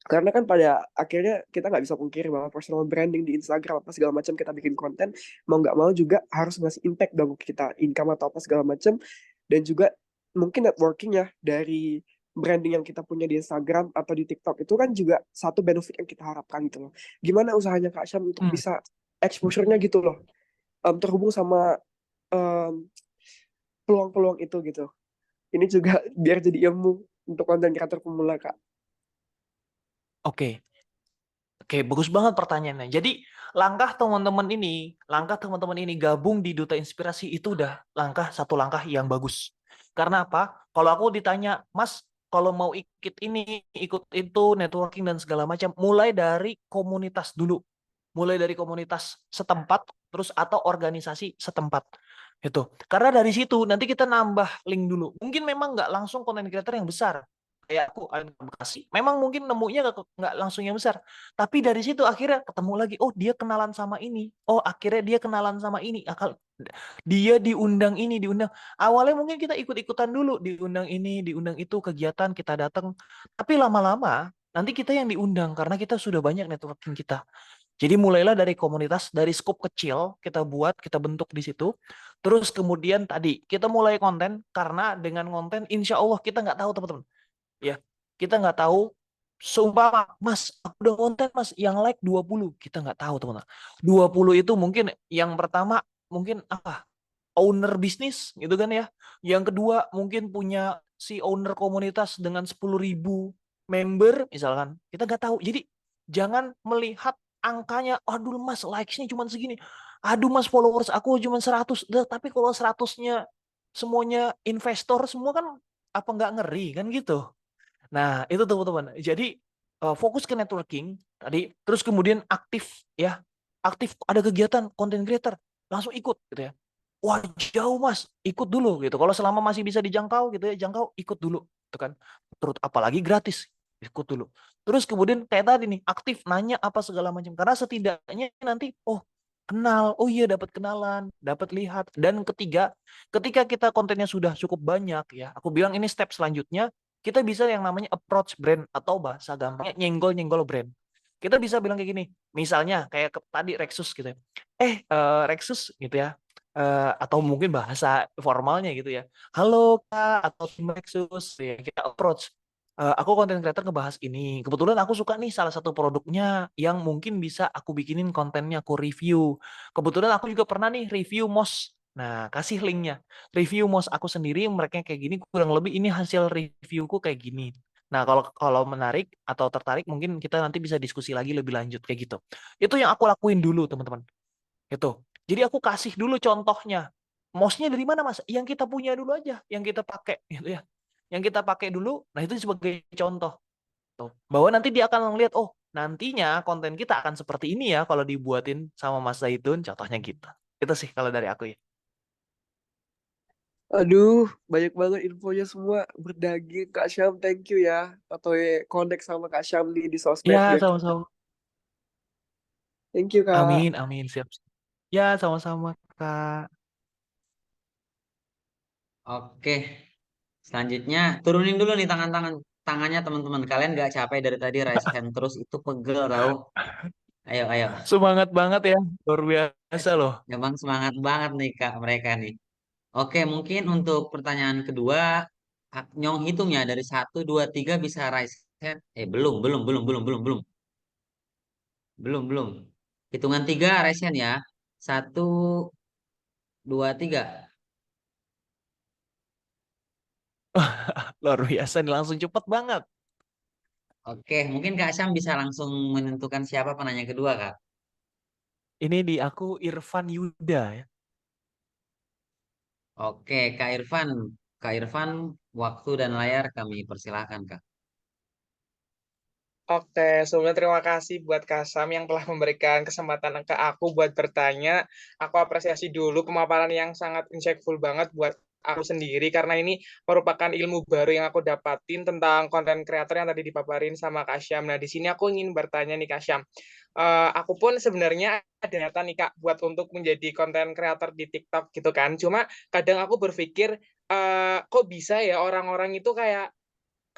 Karena kan pada akhirnya kita nggak bisa pungkiri bahwa personal branding di Instagram apa segala macam kita bikin konten mau nggak mau juga harus ngasih impact dong ke kita, income atau apa segala macam, dan juga mungkin networking ya dari branding yang kita punya di Instagram atau di TikTok itu kan juga satu benefit yang kita harapkan gitu loh. Gimana usahanya Kak Syam untuk Hmm. bisa exposure-nya gitu loh, terhubung sama em, peluang-peluang itu gitu. Ini juga biar jadi ilmu untuk konten kreator pemula Kak. Oke. Oke, bagus banget pertanyaannya. Jadi langkah teman-teman ini gabung di Duta Inspirasi itu udah satu langkah yang bagus. Karena apa? Kalau aku ditanya, Mas, kalau mau ikut itu, networking dan segala macam, mulai dari komunitas dulu. Mulai dari komunitas setempat, terus atau organisasi setempat. Itu. Karena dari situ nanti kita nambah link dulu. Mungkin memang nggak langsung content creator yang besar. Kayak aku, Alin Bekasi. Memang mungkin nemunya nggak langsung yang besar. Tapi dari situ akhirnya ketemu lagi, oh dia kenalan sama ini. Oh akhirnya dia kenalan sama ini. Dia diundang ini, diundang. Awalnya mungkin kita ikut-ikutan dulu, diundang ini, diundang itu, kegiatan kita datang. Tapi lama-lama nanti kita yang diundang karena kita sudah banyak networking kita. Jadi mulailah dari komunitas, dari skop kecil kita buat, kita bentuk di situ. Terus kemudian tadi kita mulai konten karena dengan konten insya Allah kita nggak tahu teman-teman. Ya, kita nggak tahu. Seumpama, Mas, aku udah konten Mas, yang like 20. Kita nggak tahu teman-teman. 20 itu mungkin yang pertama mungkin apa? Owner bisnis gitu kan ya. Yang kedua mungkin punya si owner komunitas dengan 10.000 member misalkan. Kita nggak tahu. Jadi jangan melihat angkanya, aduh Mas likes-nya cuma segini. Aduh Mas followers aku cuma 100. Tapi kalau 100-nya semuanya investor semua kan apa nggak ngeri kan gitu. Nah, itu teman-teman. Jadi fokus ke networking tadi, terus kemudian aktif ya. Aktif ada kegiatan content creator, langsung ikut gitu ya. Wah, jauh Mas, ikut dulu gitu. Kalau selama masih bisa dijangkau gitu ya, jangkau ikut dulu gitu kan. Terus apalagi gratis, ikut dulu. Terus kemudian kayak tadi nih, aktif nanya apa segala macam karena setidaknya nanti kenal, oh iya dapat kenalan, dapat lihat. Dan ketiga, ketika kita kontennya sudah cukup banyak ya, aku bilang ini step selanjutnya kita bisa yang namanya approach brand atau bahasa gampangnya nyenggol-nyenggol brand. Kita bisa bilang kayak gini, misalnya kayak tadi Rexus gitu ya. Rexus gitu ya. Atau mungkin bahasa formalnya gitu ya. Halo Kak atau tim Rexus ya, kita approach. Aku konten creator ngebahas ini. Kebetulan aku suka nih salah satu produknya yang mungkin bisa aku bikinin kontennya, aku review. Kebetulan aku juga pernah nih review MOS. Nah, kasih linknya review mouse aku sendiri mereka kayak gini kurang lebih ini hasil reviewku kayak gini. Nah, kalau kalau menarik atau tertarik mungkin kita nanti bisa diskusi lagi lebih lanjut kayak gitu. Itu yang aku lakuin dulu, teman-teman. Itu. Jadi aku kasih dulu contohnya. Mouse-nya dari mana, Mas? Yang kita punya dulu aja, yang kita pakai gitu ya. Yang kita pakai dulu, nah itu sebagai contoh. Tuh. Bahwa nanti dia akan melihat, oh, nantinya konten kita akan seperti ini ya kalau dibuatin sama Mas Zaitun, contohnya gitu. Itu sih kalau dari aku ya. Aduh, banyak banget infonya semua berdaging. Kak Syam, thank you ya. Atau connect sama Kak Syam di sosmed Ya, biar kita. sama-sama. Thank you, Kak. Amin, amin, siap. Ya, sama-sama, Kak. Oke, selanjutnya turunin dulu nih tangannya teman-teman. Kalian gak capek dari tadi raise hand terus itu pegel tahu. Ayo, ayo. Semangat banget ya, luar biasa loh. Memang semangat banget nih Kak mereka nih. Oke, mungkin untuk pertanyaan kedua, Nyong hitung ya dari 1, 2, 3 bisa raise hand. Belum, belum, belum, belum, belum, belum, belum, belum. Hitungan 3 raise hand ya. 1, 2, 3. Luar biasa nih, langsung cepet banget. Oke, mungkin Kak Syam bisa langsung menentukan siapa penanya kedua Kak. Ini di aku Irfan Yuda ya. Oke, Kak Irfan, waktu dan layar kami persilahkan Kak. Oke, sebelumnya terima kasih buat Kasam yang telah memberikan kesempatan ke aku buat bertanya. Aku apresiasi dulu pemaparan yang sangat insightful banget buat aku sendiri karena ini merupakan ilmu baru yang aku dapatin tentang konten kreator yang tadi dipaparin sama Kak Syam. Nah, di sini aku ingin bertanya nih Kak Syam. Aku pun sebenarnya ada niatan nih Kak buat untuk menjadi konten kreator di TikTok gitu kan. Cuma kadang aku berpikir kok bisa ya orang-orang itu kayak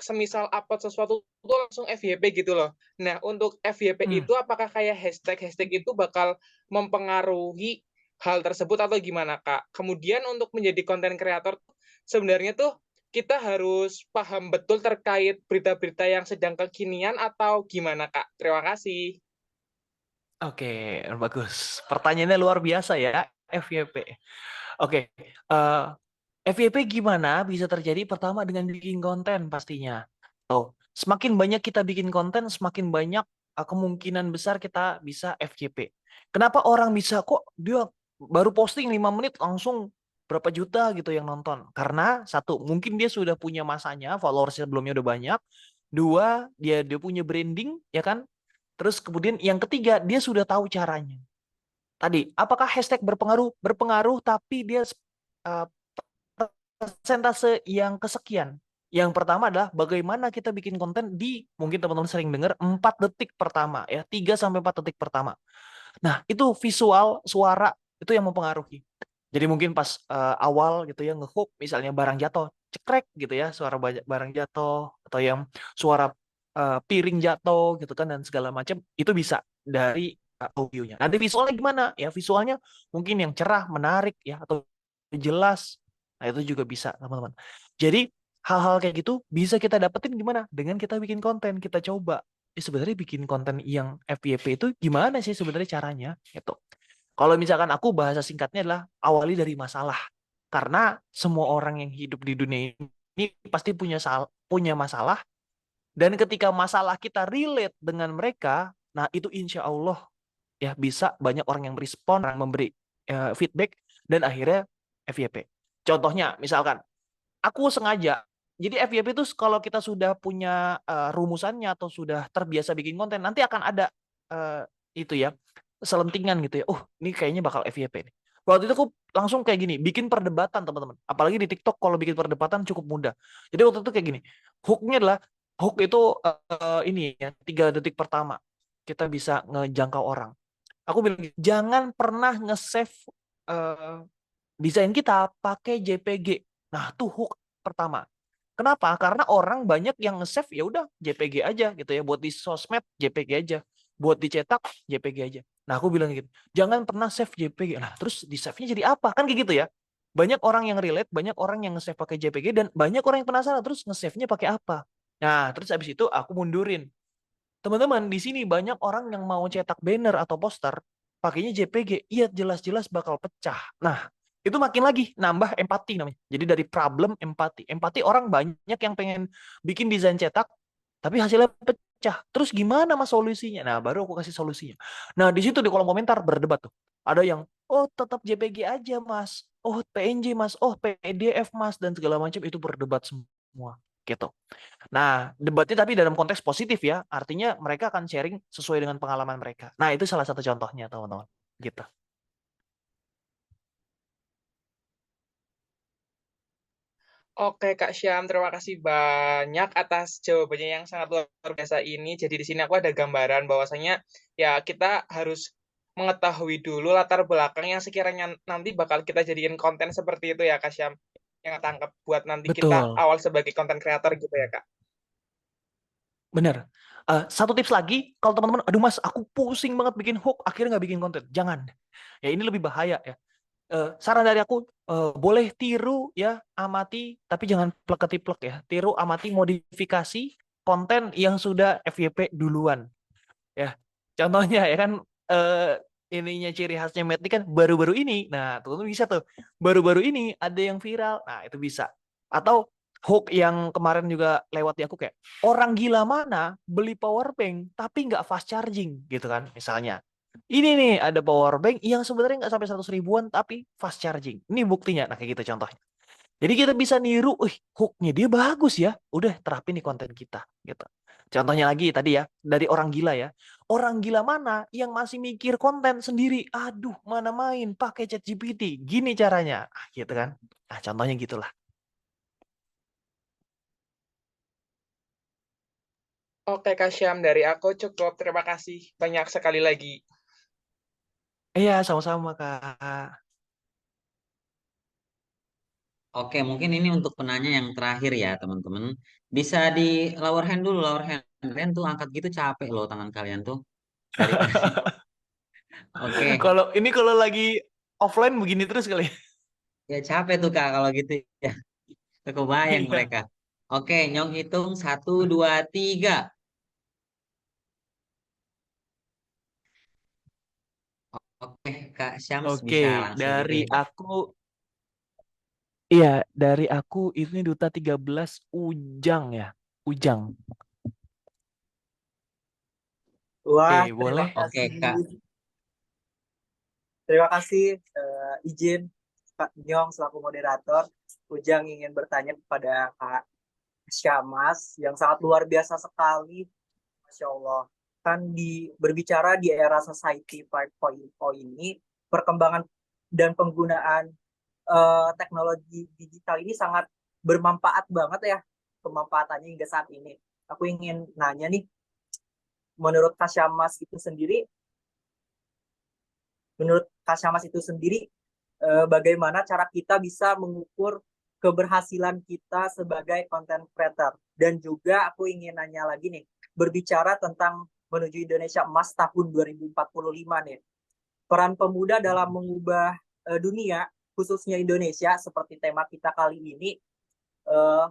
semisal upload sesuatu itu langsung FYP gitu loh. Nah, untuk FYP Hmm, itu apakah kayak hashtag-hashtag itu bakal mempengaruhi hal tersebut atau gimana, Kak? Kemudian untuk menjadi konten kreator sebenarnya tuh kita harus paham betul terkait berita-berita yang sedang kekinian atau gimana, Kak? Terima kasih. oke, bagus. Pertanyaannya luar biasa ya, FYP. Oke, eh, FYP gimana bisa terjadi? Pertama dengan bikin konten pastinya. Oh, semakin banyak kita bikin konten, semakin banyak kemungkinan besar kita bisa FYP. Kenapa orang bisa kok dia baru posting 5 menit langsung berapa juta gitu yang nonton? Karena satu, mungkin dia sudah punya masanya, followers sebelumnya udah banyak. Dua, dia punya branding, ya kan? Terus kemudian yang ketiga, dia sudah tahu caranya. Tadi, apakah hashtag berpengaruh? Berpengaruh, tapi dia uh, persentase yang kesekian. Yang pertama adalah bagaimana kita bikin konten di, mungkin teman-teman sering dengar, 4 detik pertama, ya 3 sampai 4 detik pertama. Nah, itu visual, suara, itu yang mempengaruhi. Jadi mungkin pas awal gitu ya ngehook, misalnya barang jatuh, cekrek gitu ya, suara barang jatuh, atau yang suara piring jatuh gitu kan, dan segala macam, itu bisa dari audionya. Nanti visualnya gimana? Ya visualnya mungkin yang cerah, menarik ya, atau jelas. Nah, itu juga bisa, teman-teman. Jadi hal-hal kayak gitu bisa kita dapetin gimana? Dengan kita bikin konten, kita coba. Sebenarnya bikin konten yang FYP itu gimana sih sebenarnya caranya? Gitu. Kalau misalkan aku bahasa singkatnya adalah awali dari masalah. Karena semua orang yang hidup di dunia ini pasti punya masalah. Dan ketika masalah kita relate dengan mereka, nah itu insya Allah ya bisa banyak orang yang merespon, orang memberi feedback, dan akhirnya FYP. Contohnya, misalkan aku sengaja. Jadi FYP itu kalau kita sudah punya rumusannya atau sudah terbiasa bikin konten, nanti akan ada itu ya, selentingan gitu ya. Oh, ini kayaknya bakal FYP nih. Waktu itu aku langsung kayak gini, bikin perdebatan teman-teman. Apalagi di TikTok kalau bikin perdebatan cukup mudah. Jadi waktu itu kayak gini. Hooknya adalah, hook itu ini ya, 3 detik pertama kita bisa ngejangkau orang. Aku bilang jangan pernah nge-save eh, desain kita pakai JPG. Nah, tuh hook pertama. Kenapa? Karena orang banyak yang nge-save ya udah JPG aja gitu ya, buat di sosmed JPG aja, buat dicetak JPG aja. Nah, aku bilang gitu. Jangan pernah save JPG. Nah, terus di save-nya jadi apa? Kan kayak gitu ya. Banyak orang yang relate, banyak orang yang nge-save pakai JPG, dan banyak orang yang penasaran terus nge-save-nya pakai apa. Nah, terus habis itu aku mundurin. Teman-teman, di sini banyak orang yang mau cetak banner atau poster pakainya JPG. Iya, jelas-jelas bakal pecah. Nah, itu makin lagi nambah empati namanya. Jadi dari problem empati. Empati orang banyak yang pengen bikin desain cetak, tapi hasilnya pecah. Terus gimana mas solusinya? Nah, baru aku kasih solusinya. Nah, di situ di kolom komentar berdebat tuh. Ada yang, oh tetap JPG aja mas. Oh PNG mas. Oh PDF mas. Dan segala macam itu berdebat semua. Gitu. Nah, debatnya tapi dalam konteks positif ya. Artinya mereka akan sharing sesuai dengan pengalaman mereka. Nah, itu salah satu contohnya, teman-teman. Gitu. Oke Kak Syam, terima kasih banyak atas jawabannya yang sangat luar biasa ini. Jadi di sini aku ada gambaran bahwasanya ya kita harus mengetahui dulu latar belakang yang sekiranya nanti bakal kita jadiin konten seperti itu ya Kak Syam. Yang tangkap buat nanti kita Betul. awal sebagai konten kreator gitu ya Kak. Bener. Satu tips lagi, kalau teman-teman, aduh mas, aku pusing banget bikin hook, akhirnya nggak bikin konten. Jangan. Ya, ini lebih bahaya ya. Saran dari aku, boleh tiru ya, amati, tapi jangan plek-ketiplek ya. Tiru, amati, modifikasi konten yang sudah FYP duluan. Ya, contohnya ya kan, eh, ininya ciri khasnya Matt ini kan baru-baru ini. Nah, teman-teman bisa tuh. Baru-baru ini ada yang viral. Nah, itu bisa. Atau hook yang kemarin juga lewat di aku kayak, orang gila mana beli power bank tapi nggak fast charging gitu kan, misalnya. Ini nih ada power bank yang sebenarnya nggak sampai 100 ribuan tapi fast charging. Ini buktinya. Nah, kayak gitu contohnya. Jadi kita bisa niru, hooknya dia bagus ya. Udah terapin di konten kita gitu. Contohnya lagi tadi ya, dari orang gila ya. Orang gila mana yang masih mikir konten sendiri? Aduh, mana main pakai ChatGPT. Gini caranya. Gitu kan. Nah, contohnya gitulah. Oke Kak Syam, dari aku cukup. Terima kasih banyak sekali lagi. Iya, sama-sama Kak. Oke, mungkin ini untuk penanya yang terakhir ya, teman-teman. Bisa di lower hand dulu, lower hand. Kalian tuh angkat gitu capek loh tangan kalian tuh. Daripada Oke, Kalau lagi offline begini terus kali. ya capek tuh Kak kalau gitu ya. Kebayang Iya. mereka. Oke, Nyong hitung 1, 2, 3. Oke, Kak Syams Oke, bisa langsung dari dipilih. aku, iya, dari aku ini Duta 13 Ujang ya. Ujang. Wah, Oke, terima boleh. Oke, kasih. Kak. Terima kasih. Izin Kak Nyong selaku moderator. Ujang ingin bertanya kepada Kak Syamas yang sangat luar biasa sekali. Masya Allah. Kan berbicara di era Society 5.0 ini, perkembangan dan penggunaan teknologi digital ini sangat bermanfaat banget ya, pemanfaatannya hingga saat ini. Aku ingin nanya nih, menurut Kak Syamas itu sendiri, menurut Kak Syamas itu sendiri, bagaimana cara kita bisa mengukur keberhasilan kita sebagai content creator? Dan juga aku ingin nanya lagi nih, berbicara tentang menuju Indonesia Emas tahun 2045 nih. Peran pemuda dalam mengubah dunia, khususnya Indonesia, seperti tema kita kali ini,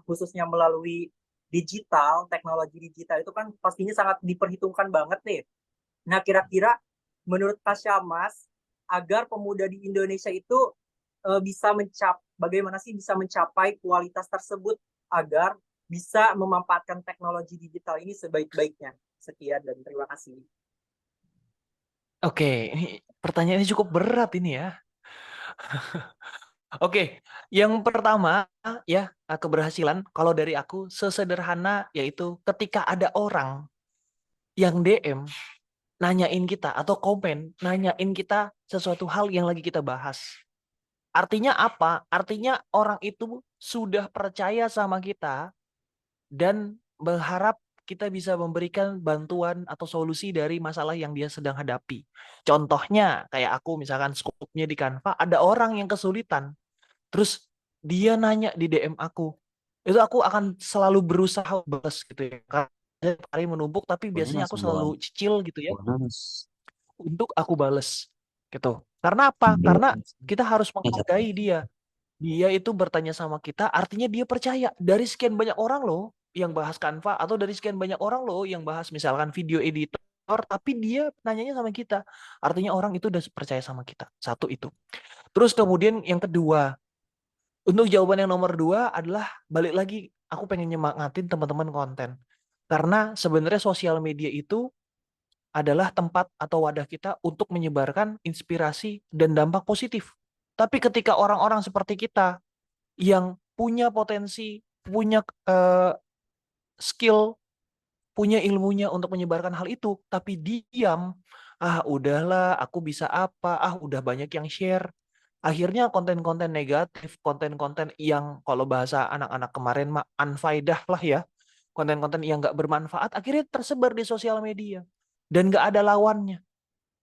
khususnya melalui digital, teknologi digital itu kan pastinya sangat diperhitungkan banget nih. Nah, kira-kira menurut Kak Syamas, agar pemuda di Indonesia itu bagaimana sih bisa mencapai kualitas tersebut agar bisa memanfaatkan teknologi digital ini sebaik-baiknya. Sekian dan terima kasih. Oke, ini pertanyaannya cukup berat ini ya. Oke, yang pertama ya keberhasilan kalau dari aku sesederhana yaitu ketika ada orang yang DM nanyain kita atau komen nanyain kita sesuatu hal yang lagi kita bahas. Artinya apa? Artinya orang itu sudah percaya sama kita dan berharap kita bisa memberikan bantuan atau solusi dari masalah yang dia sedang hadapi. Contohnya kayak aku misalkan skupnya di Canva ada orang yang kesulitan. Terus dia nanya di DM aku. Itu aku akan selalu berusaha balas gitu ya. Karena hari menumpuk tapi biasanya Bonus, aku bon. selalu cicil gitu ya Bonus. untuk aku bales gitu. Karena apa? Karena kita harus Bonus. menghargai dia. Dia itu bertanya sama kita, artinya dia percaya. Dari sekian banyak orang loh yang bahas Canva atau dari sekian banyak orang loh yang bahas misalkan video editor, tapi dia nanyanya sama kita. Artinya orang itu udah percaya sama kita. Satu itu. Terus kemudian yang kedua, untuk jawaban yang nomor dua adalah balik lagi, aku pengen nyemangatin teman-teman konten. Karena sebenarnya sosial media itu adalah tempat atau wadah kita untuk menyebarkan inspirasi dan dampak positif. Tapi ketika orang-orang seperti kita yang punya potensi, punya skill, punya ilmunya untuk menyebarkan hal itu, tapi diam, ah udahlah, aku bisa apa, ah udah banyak yang share. Akhirnya konten-konten negatif, konten-konten yang kalau bahasa anak-anak kemarin mah unfaedah lah ya, konten-konten yang nggak bermanfaat, akhirnya tersebar di sosial media dan nggak ada lawannya.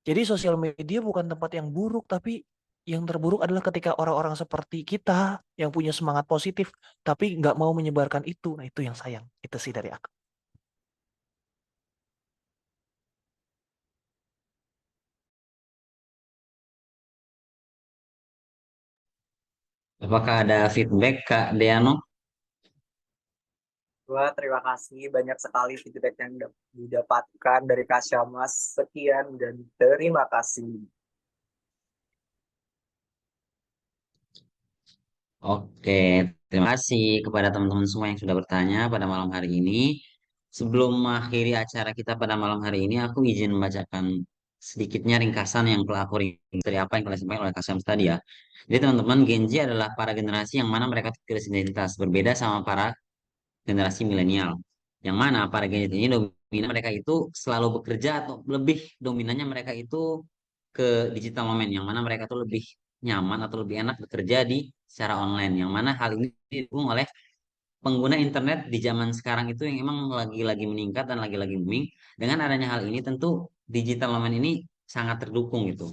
Jadi sosial media bukan tempat yang buruk, tapi yang terburuk adalah ketika orang-orang seperti kita yang punya semangat positif, tapi nggak mau menyebarkan itu. Nah itu yang sayang. Itu sih dari aku. Apakah ada feedback, Kak Deano? Wah, terima kasih banyak sekali feedback yang didapatkan dari Kak Syamas. Sekian dan terima kasih. Oke, terima kasih kepada teman-teman semua yang sudah bertanya pada malam hari ini. Sebelum mengakhiri acara kita pada malam hari ini, aku izin membacakan sedikitnya ringkasan yang telah aku ringkas dari apa yang telah disampaikan oleh Kasam tadi ya. Jadi teman-teman, Gen Z adalah para generasi yang mana mereka terkikis identitas berbeda sama para generasi milenial. Yang mana para Gen Z ini dominan mereka itu selalu bekerja atau lebih dominannya mereka itu ke digital moment, yang mana mereka tuh lebih nyaman atau lebih enak bekerja di secara online, yang mana hal ini didukung oleh pengguna internet di zaman sekarang itu yang emang lagi-lagi meningkat dan lagi-lagi booming. Dengan adanya hal ini tentu digital moment ini sangat terdukung gitu.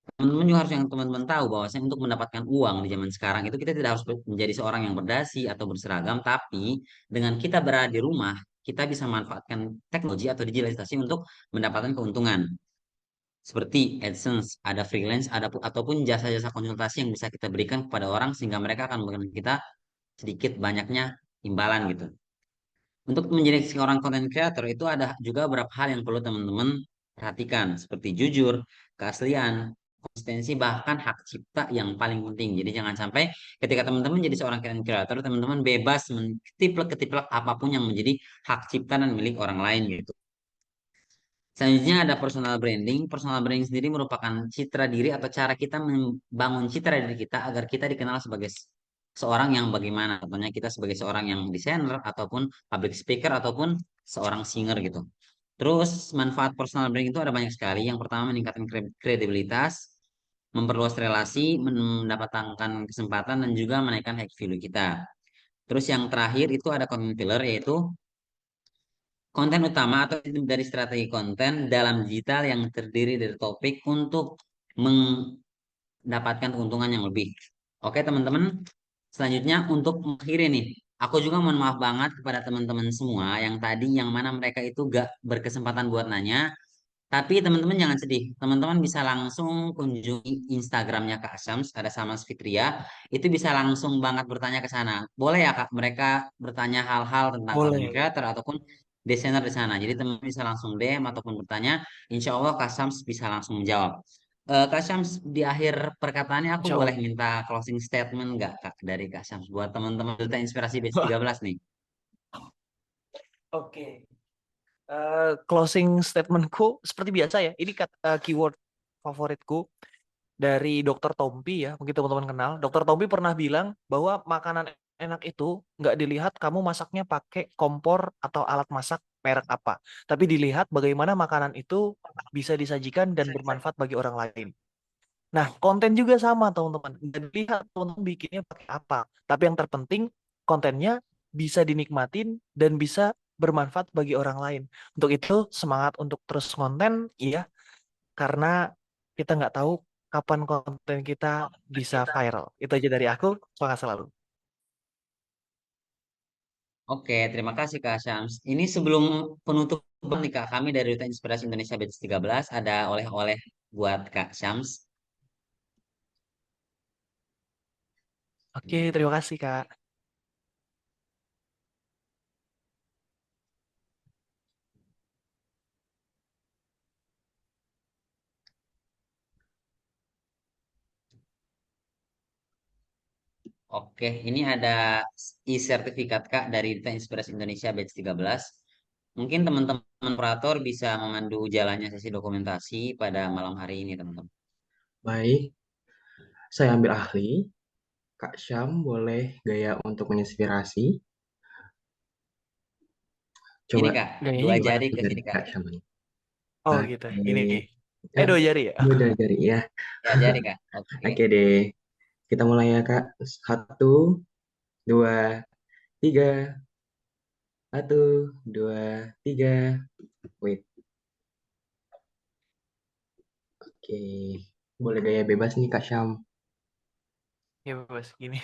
Teman-teman juga harus yang teman-teman tahu bahwasanya untuk mendapatkan uang di zaman sekarang itu kita tidak harus menjadi seorang yang berdasi atau berseragam, tapi dengan kita berada di rumah, kita bisa manfaatkan teknologi atau digitalisasi untuk mendapatkan keuntungan. Seperti AdSense, ada freelance, ada ataupun jasa-jasa konsultasi yang bisa kita berikan kepada orang sehingga mereka akan memberikan kita sedikit banyaknya imbalan gitu. Untuk menjadi seorang content creator itu ada juga beberapa hal yang perlu teman-teman perhatikan, seperti jujur, keaslian, konsistensi, bahkan hak cipta yang paling penting. Jadi jangan sampai ketika teman-teman jadi seorang content creator, teman-teman bebas mentiplek-ketiplek apapun yang menjadi hak cipta dan milik orang lain gitu. Selanjutnya ada personal branding. Personal branding sendiri merupakan citra diri atau cara kita membangun citra diri kita agar kita dikenal sebagai seorang yang bagaimana. Contohnya kita sebagai seorang yang desainer ataupun public speaker ataupun seorang singer gitu. Terus manfaat personal branding itu ada banyak sekali. Yang pertama meningkatkan kredibilitas, memperluas relasi, mendapatkan kesempatan dan juga menaikkan high value kita. Terus yang terakhir itu ada content pillar yaitu konten utama atau dari strategi konten dalam digital yang terdiri dari topik untuk mendapatkan keuntungan yang lebih. Oke, teman-teman. Selanjutnya untuk mengakhiri nih, aku juga mohon maaf banget kepada teman-teman semua yang tadi yang mana mereka itu gak berkesempatan buat nanya. Tapi teman-teman jangan sedih. Teman-teman bisa langsung kunjungi Instagramnya Kak Syams, ada Syams Fitria. Itu bisa langsung banget bertanya ke sana. Boleh ya Kak, mereka bertanya hal-hal tentang content Boleh. creator ataupun desainer di sana. Jadi teman bisa langsung DM ataupun bertanya. Insya Allah Kak Syams bisa langsung menjawab. Kak Syams, di akhir perkataannya aku Insya boleh Allah. minta closing statement nggak Kak dari Kak Syams buat teman-teman Duta Inspirasi Batch Wah, 13 nih. oke. Closing statementku seperti biasa ya. Ini keyword favoritku dari Dokter Tompi ya. Mungkin teman-teman kenal. Dokter Tompi pernah bilang bahwa makanan enak itu nggak dilihat kamu masaknya pakai kompor atau alat masak merek apa, tapi dilihat bagaimana makanan itu bisa disajikan dan bermanfaat bagi orang lain. Nah, konten juga sama teman-teman. Nggak dilihat teman-teman bikinnya pakai apa, tapi yang terpenting kontennya bisa dinikmatin dan bisa bermanfaat bagi orang lain. Untuk itu semangat untuk terus konten, iya, karena kita nggak tahu kapan konten kita bisa viral. Itu aja dari aku. Semangat selalu. Oke, terima kasih Kak Syams. Ini sebelum penutup nih Kak, kami dari Duta Inspirasi Indonesia Batch 13 ada oleh-oleh buat Kak Syams. Oke, terima kasih Kak. Oke, ini ada e-sertifikat Kak dari Duta Inspirasi Indonesia Batch 13. Mungkin teman-teman operator bisa memandu jalannya sesi dokumentasi pada malam hari ini, teman-teman. Baik, saya ambil ahli. Kak Syam boleh gaya untuk menginspirasi. Ini Coba Kak, Gayanya dua gimana? jari ke dari sini Kak. Kak Syam ini. Oh gitu. Oke, Ini. ya, Dua jari ya? udah jari ya. Ya, jari Kak. Oke. Oke deh, kita mulai ya Kak. Satu, dua, tiga. Satu, dua, tiga. Wait, oke. Boleh gaya bebas nih Kak Syam. Ya bos, gini.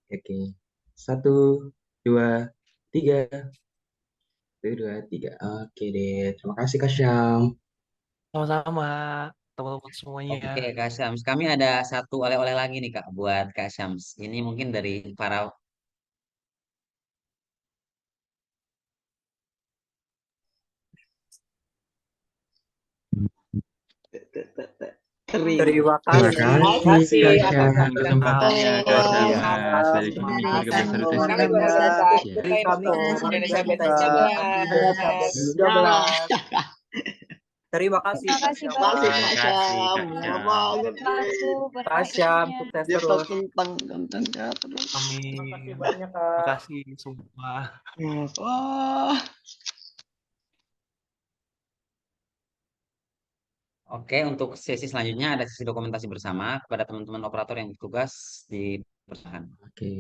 Oke, satu, dua, tiga. Satu, dua, tiga. Oke deh, terima kasih Kak Syam. Sama-sama teman-teman Oke, semuanya. Kak Syams. Kami ada satu oleh-oleh lagi nih Kak buat Kak Syams. Ini mungkin dari para Terima Terima kasih. kasih Kak atas Syam. kesempatannya Kak Luar Makasih Syams biasa. sebagai Kak pemimpin Terima Syam. Duta kasih Inspirasi untuk Indonesia Kami Makasih waktunya ya dari Duta kami Inspirasi Indonesia Indonesia Makasih Batch Batch Kak. 13. 13. Terima kasih Terima Kak kasih Syam. banget. Terima kasih Kak Terima Syams. kasih buat Kak Syam, waktunya. sukses Dia terus. tentang kontennya terus. Terima kasih Amin. banyak Kak. Makasih semua. Wah. Oke, untuk sesi selanjutnya ada sesi dokumentasi bersama kepada teman-teman operator yang bertugas di persahan. Oke.